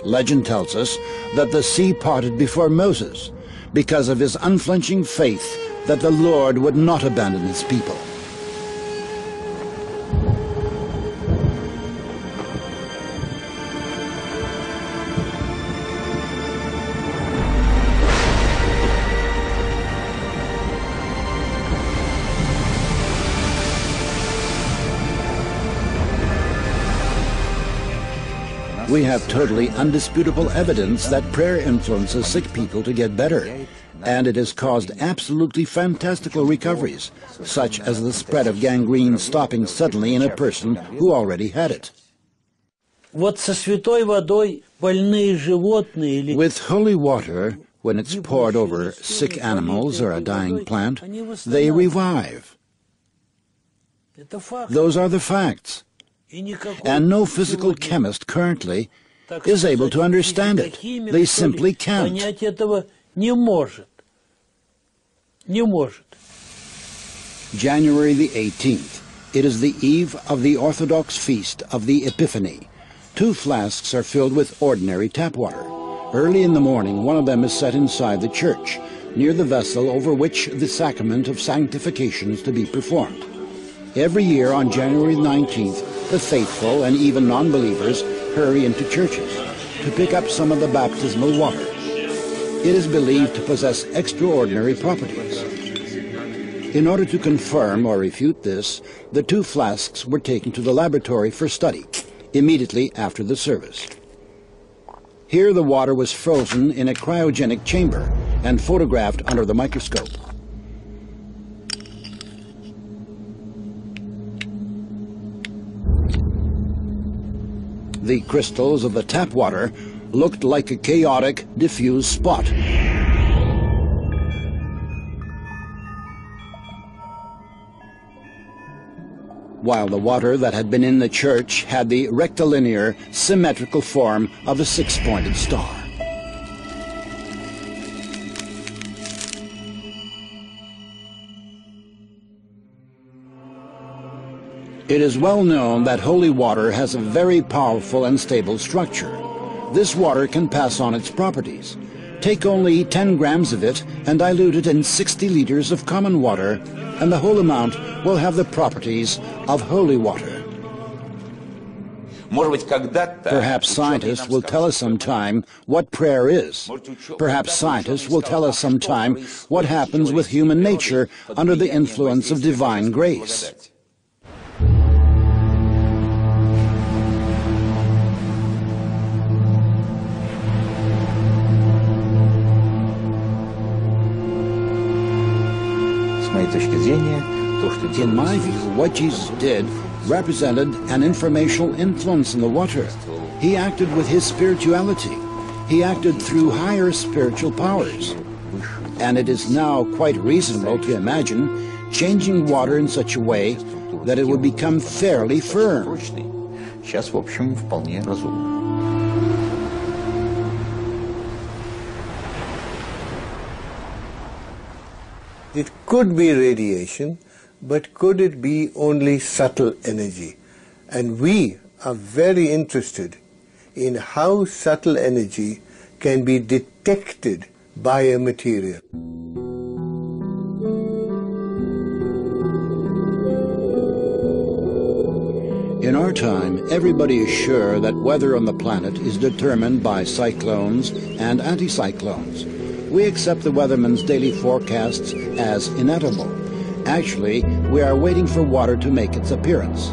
Legend tells us that the sea parted before Moses because of his unflinching faith that the Lord would not abandon his people. We have totally undisputable evidence that prayer influences sick people to get better, and it has caused absolutely fantastical recoveries, such as the spread of gangrene stopping suddenly in a person who already had it. Вот со святой водой больные животные или... With holy water, when it's poured over sick animals or a dying plant, they revive. Those are the facts. And no physical chemist currently is able to understand it. They simply can't. January the 18th. It is the eve of the Orthodox feast of the Epiphany. 2 flasks are filled with ordinary tap water. Early in the morning, one of them is set inside the church, near the vessel over which the sacrament of sanctification is to be performed. Every year on January 19th, the faithful and even non-believers hurry into churches to pick up some of the baptismal water. It is believed to possess extraordinary properties. In order to confirm or refute this, the 2 flasks were taken to the laboratory for study immediately after the service. Here the water was frozen in a cryogenic chamber and photographed under the microscope. The crystals of the tap water looked like a chaotic, diffuse spot. While the water that had been in the church had the rectilinear, symmetrical form of a 6-pointed star. It is well known that holy water has a very powerful and stable structure. This water can pass on its properties. Take only 10 grams of it and dilute it in 60 liters of common water, and the whole amount will have the properties of holy water. Perhaps scientists will tell us sometime what prayer is. Perhaps scientists will tell us sometime what happens with human nature under the influence of divine grace. In my view, what Jesus did represented an informational influence in the water. He acted with his spirituality. He acted through higher spiritual powers. And it is now quite reasonable to imagine changing water in such a way that it would become fairly firm. It could be radiation, but could it be only subtle energy? And we are very interested in how subtle energy can be detected by a material. In our time, everybody is sure that weather on the planet is determined by cyclones and anticyclones. We accept the weatherman's daily forecasts as inedible. Actually, we are waiting for water to make its appearance.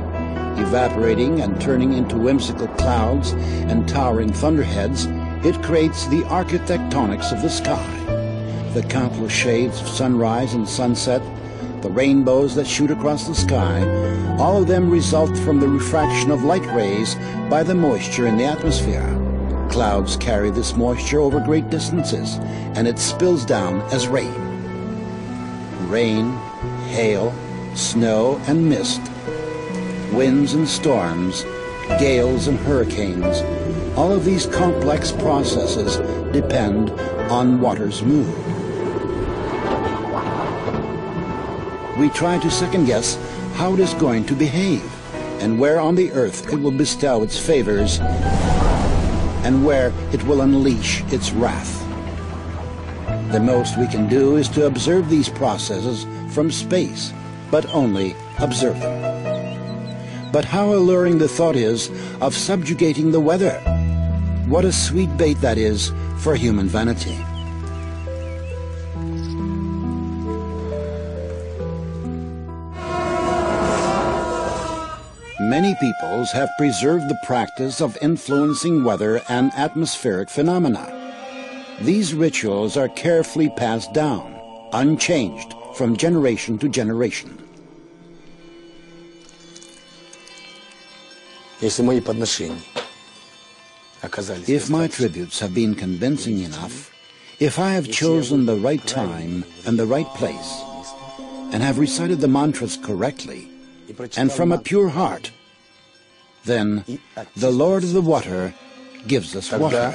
Evaporating and turning into whimsical clouds and towering thunderheads, it creates the architectonics of the sky. The countless shades of sunrise and sunset, the rainbows that shoot across the sky, all of them result from the refraction of light rays by the moisture in the atmosphere. Clouds carry this moisture over great distances, and it spills down as rain. Rain, hail, snow and mist, winds and storms, gales and hurricanes, all of these complex processes depend on water's mood. We try to second-guess how it is going to behave, and where on the earth it will bestow its favors, and where it will unleash its wrath. The most we can do is to observe these processes from space, but only observe them. But how alluring the thought is of subjugating the weather. What a sweet bait that is for human vanity. Many peoples have preserved the practice of influencing weather and atmospheric phenomena. These rituals are carefully passed down, unchanged from generation to generation. If my tributes have been convincing enough, if I have chosen the right time and the right place, and have recited the mantras correctly, and from a pure heart, then the Lord of the water gives us water.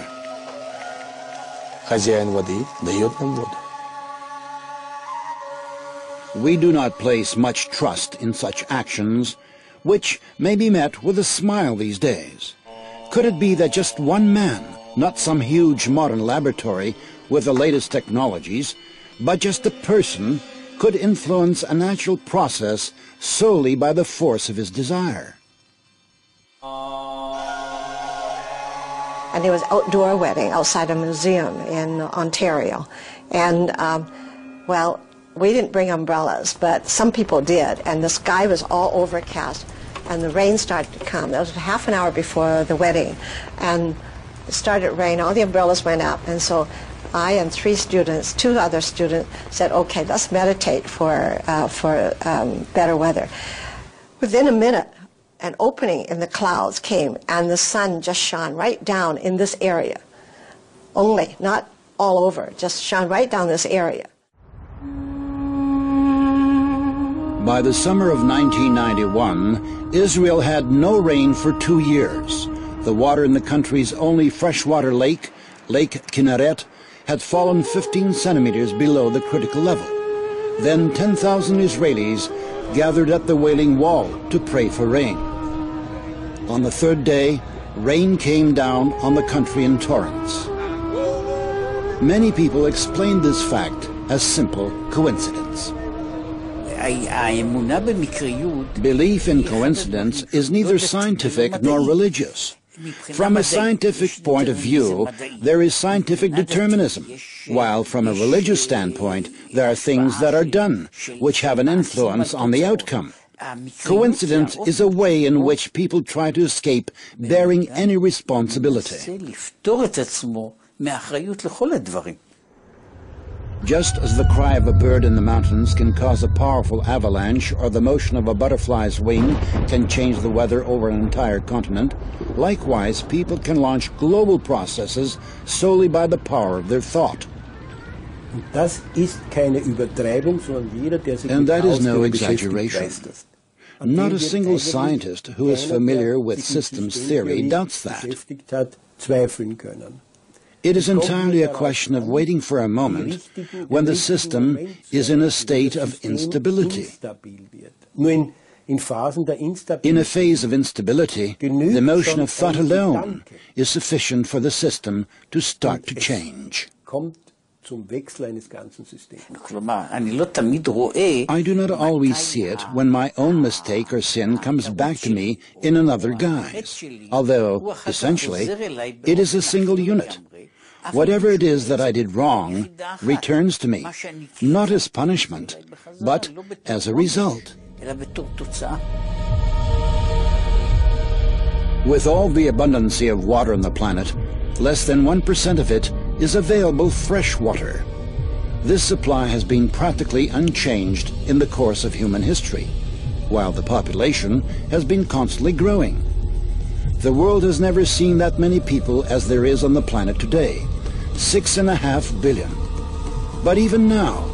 We do not place much trust in such actions, which may be met with a smile these days. Could it be that just one man, not some huge modern laboratory with the latest technologies, but just a person, could influence a natural process solely by the force of his desire? And it was an outdoor wedding outside a museum in Ontario. And, well, we didn't bring umbrellas, but some people did. And the sky was all overcast, and the rain started to come. That was half an hour before the wedding. And it started to rain. All the umbrellas went up. And so I and two other students said, okay, let's meditate for better weather. Within a minute, an opening in the clouds came, and the sun just shone right down in this area. Only, not all over, just shone right down this area. By the summer of 1991, Israel had no rain for 2 years. The water in the country's only freshwater lake, Lake Kinneret, had fallen 15 centimeters below the critical level. Then 10,000 Israelis gathered at the Wailing Wall to pray for rain. On the third day, rain came down on the country in torrents. Many people explained this fact as simple coincidence. Belief in coincidence is neither scientific nor religious. From a scientific point of view, there is scientific determinism, while from a religious standpoint, there are things that are done, which have an influence on the outcome. Coincidence is a way in which people try to escape bearing any responsibility. Just as the cry of a bird in the mountains can cause a powerful avalanche, or the motion of a butterfly's wing can change the weather over an entire continent, likewise people can launch global processes solely by the power of their thought. And that is no exaggeration. Not a single scientist who is familiar with systems theory doubts that. It is entirely a question of waiting for a moment when the system is in a state of instability. In a phase of instability, the motion of thought alone is sufficient for the system to start to change. I do not always see it when my own mistake or sin comes back to me in another guise, although, essentially, it is a single unit. Whatever it is that I did wrong returns to me, not as punishment, but as a result. With all the abundancy of water on the planet, less than 1% of it is available fresh water. This supply has been practically unchanged in the course of human history, while the population has been constantly growing. The world has never seen that many people as there is on the planet today, 6.5 billion. But even now,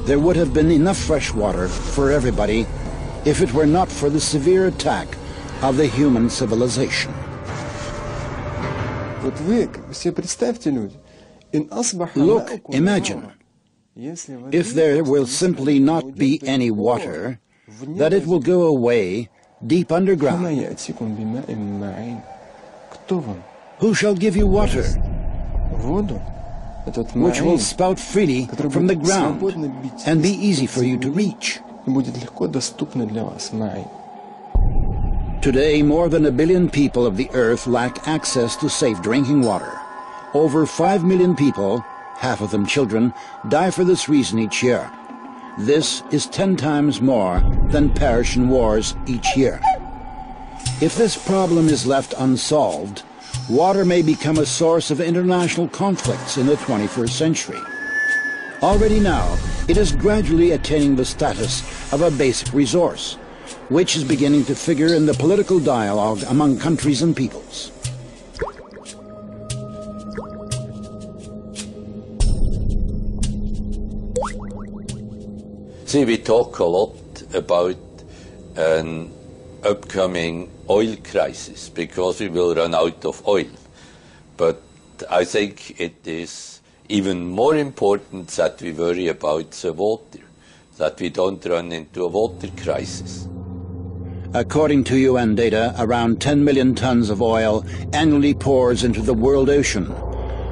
there would have been enough fresh water for everybody if it were not for the severe attack of the human civilization. Look, imagine, if there will simply not be any water, that it will go away deep underground. Who shall give you water, which will spout freely from the ground and be easy for you to reach? Today, more than 1 billion people of the earth lack access to safe drinking water. Over 5 million people, half of them children, die for this reason each year. This is 10 times more than perish in wars each year. If this problem is left unsolved, water may become a source of international conflicts in the 21st century. Already now, it is gradually attaining the status of a basic resource, which is beginning to figure in the political dialogue among countries and peoples. See, we talk a lot about an upcoming oil crisis because we will run out of oil. But I think it is even more important that we worry about the water, that we don't run into a water crisis. According to UN data, around 10 million tons of oil annually pours into the world ocean.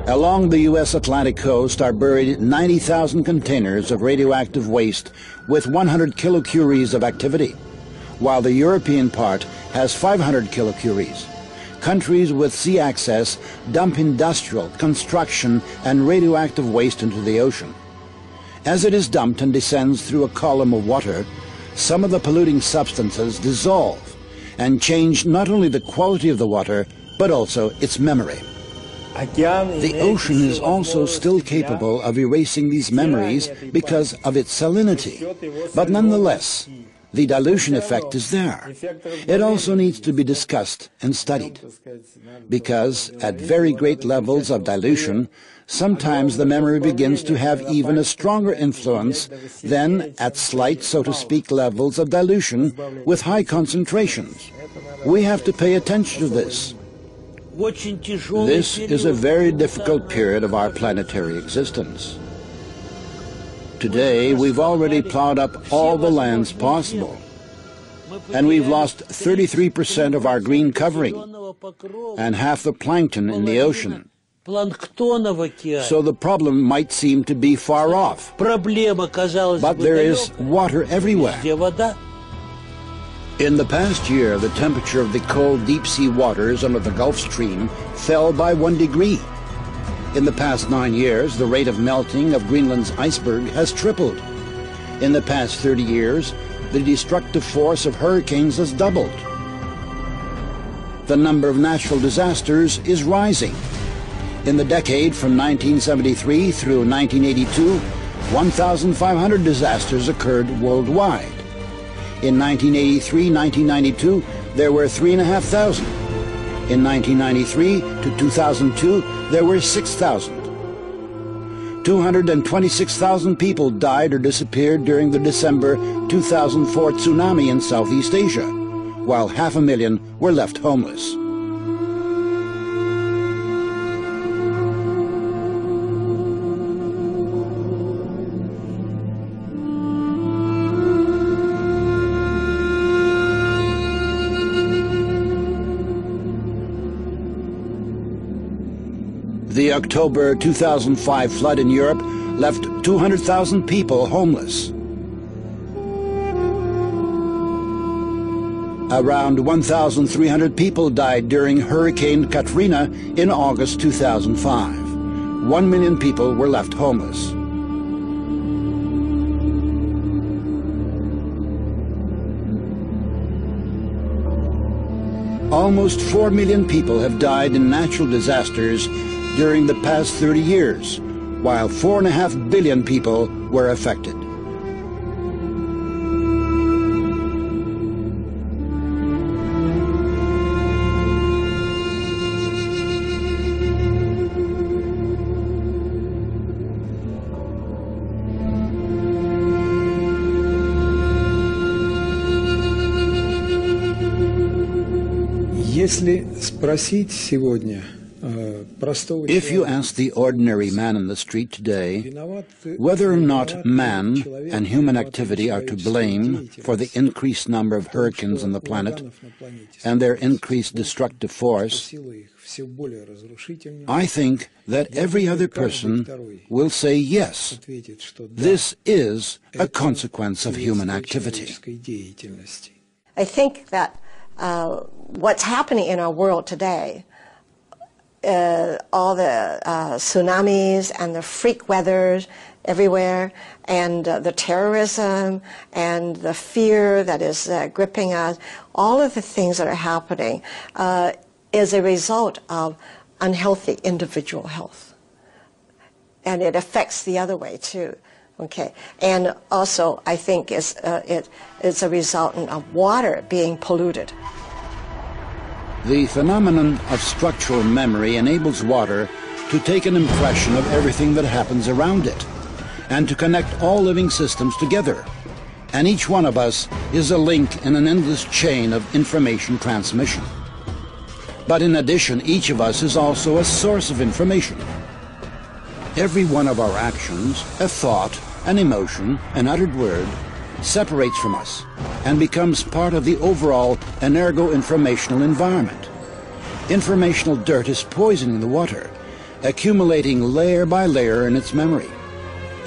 Along the U.S. Atlantic coast are buried 90,000 containers of radioactive waste with 100 kilocuries of activity, while the European part has 500 kilocuries. Countries with sea access dump industrial, construction, and radioactive waste into the ocean. As it is dumped and descends through a column of water, some of the polluting substances dissolve and change not only the quality of the water, but also its memory. The ocean is also still capable of erasing these memories because of its salinity, but nonetheless, the dilution effect is there. It also needs to be discussed and studied, because at very great levels of dilution, sometimes the memory begins to have even a stronger influence than at slight, so to speak, levels of dilution with high concentrations. We have to pay attention to this. This is a very difficult period of our planetary existence. Today, we've already plowed up all the lands possible, and we've lost 33% of our green covering and half the plankton in the ocean. So the problem might seem to be far off. But there is water everywhere. In the past year, the temperature of the cold deep-sea waters under the Gulf Stream fell by 1 degree. In the past 9 years, the rate of melting of Greenland's iceberg has tripled. In the past 30 years, the destructive force of hurricanes has doubled. The number of natural disasters is rising. In the decade from 1973 through 1982, 1,500 disasters occurred worldwide. In 1983-1992, there were 3,500. In 1993 to 2002, there were 6,000. 226,000 people died or disappeared during the December 2004 tsunami in Southeast Asia, while 500,000 were left homeless. The October 2005 flood in Europe left 200,000 people homeless. Around 1,300 people died during Hurricane Katrina in August 2005. 1 million people were left homeless. Almost 4 million people have died in natural disasters during the past 30 years, while 4.5 billion people were affected. Если спросить сегодня If you ask the ordinary man in the street today whether or not man and human activity are to blame for the increased number of hurricanes on the planet and their increased destructive force, I think that every other person will say yes. This is a consequence of human activity. I think that what's happening in our world today, all the tsunamis and the freak weathers everywhere, and the terrorism and the fear that is gripping us, all of the things that are happening is a result of unhealthy individual health. And it affects the other way too. Okay, and also I think it's a resultant of water being polluted. The phenomenon of structural memory enables water to take an impression of everything that happens around it and to connect all living systems together. And each one of us is a link in an endless chain of information transmission. But in addition, each of us is also a source of information. Every one of our actions, a thought, an emotion, an uttered word, separates from us and becomes part of the overall energo-informational environment. Informational dirt is poisoning the water, accumulating layer by layer in its memory.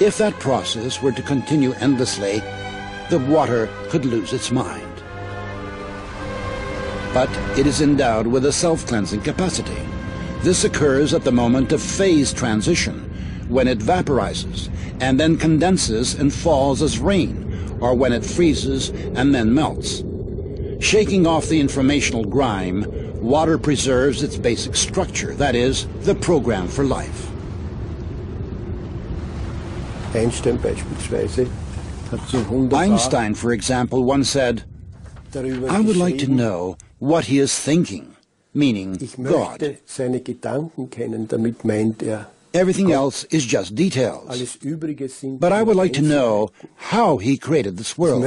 If that process were to continue endlessly, the water could lose its mind. But it is endowed with a self-cleansing capacity. This occurs at the moment of phase transition, when it vaporizes and then condenses and falls as rain, or when it freezes and then melts. Shaking off the informational grime, water preserves its basic structure, that is, the program for life. Einstein, for example, once said, "I would like to know what he is thinking," meaning God. Everything else is just details. But I would like to know how he created this world.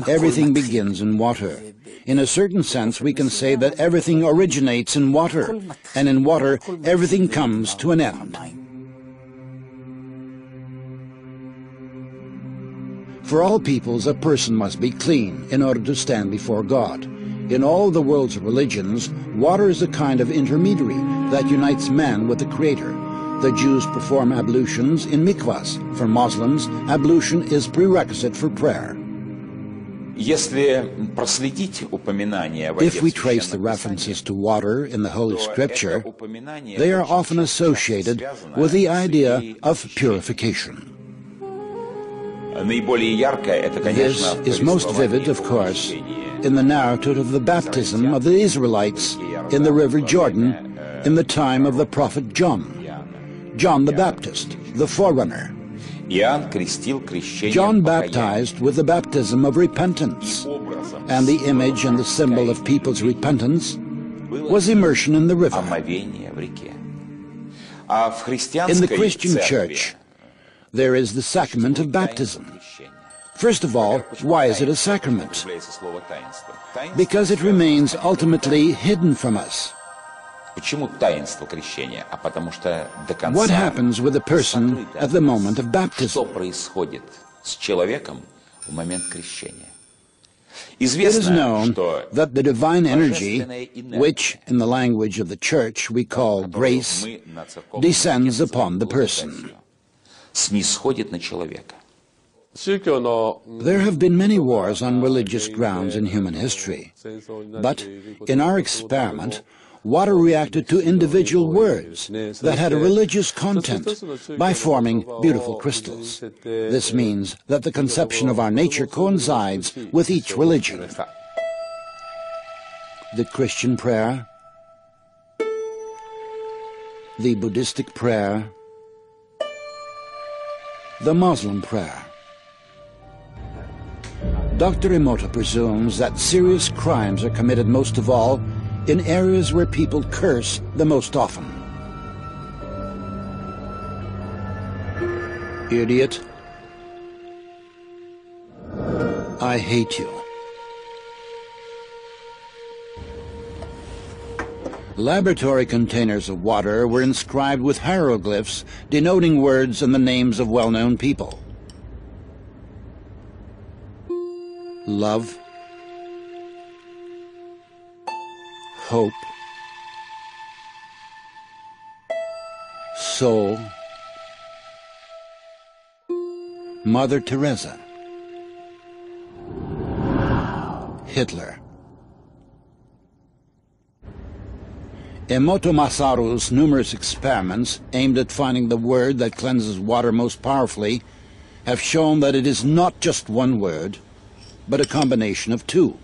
Everything begins in water. In a certain sense, we can say that everything originates in water, and in water, everything comes to an end. For all peoples, a person must be clean in order to stand before God. In all the world's religions, water is a kind of intermediary that unites man with the Creator. The Jews perform ablutions in mikvahs. For Muslims, ablution is prerequisite for prayer. If we trace the references to water in the Holy Scripture, they are often associated with the idea of purification. This is most vivid, of course, in the narrative of the baptism of the Israelites in the River Jordan in the time of the prophet John. John the Baptist, the forerunner. John baptized with the baptism of repentance, and the image and the symbol of people's repentance was immersion in the river. In the Christian church, there is the sacrament of baptism. First of all, why is it a sacrament? Because it remains ultimately hidden from us. What happens with a person at the moment of baptism? It is known that the divine energy, which in the language of the Church we call grace, descends upon the person. There have been many wars on religious grounds in human history, but in our experiment, water reacted to individual words that had a religious content by forming beautiful crystals. This means that the conception of our nature coincides with each religion. The Christian prayer, the Buddhistic prayer, the Muslim prayer. Dr. Emoto presumes that serious crimes are committed most of all in areas where people curse the most often. Idiot. I hate you. Laboratory containers of water were inscribed with hieroglyphs denoting words and the names of well-known people. Love, hope, soul, Mother Teresa, Hitler. Emoto Masaru's numerous experiments aimed at finding the word that cleanses water most powerfully have shown that it is not just one word, but a combination of two: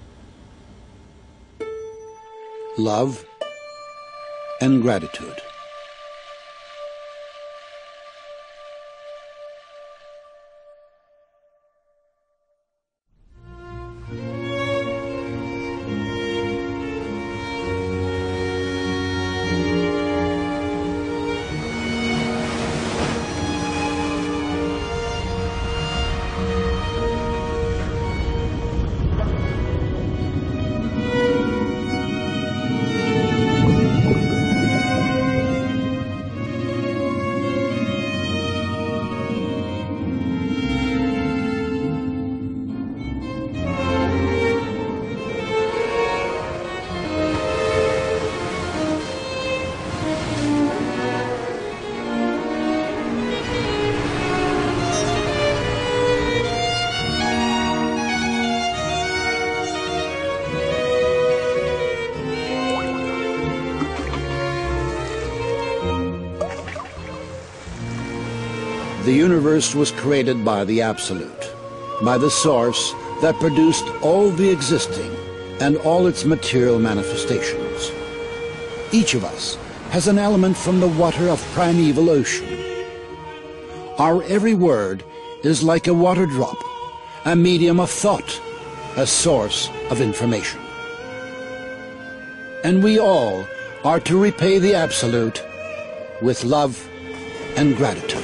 love and gratitude. The universe was created by the Absolute, by the source that produced all the existing and all its material manifestations. Each of us has an element from the water of primeval ocean. Our every word is like a water drop, a medium of thought, a source of information. And we all are to repay the Absolute with love and gratitude.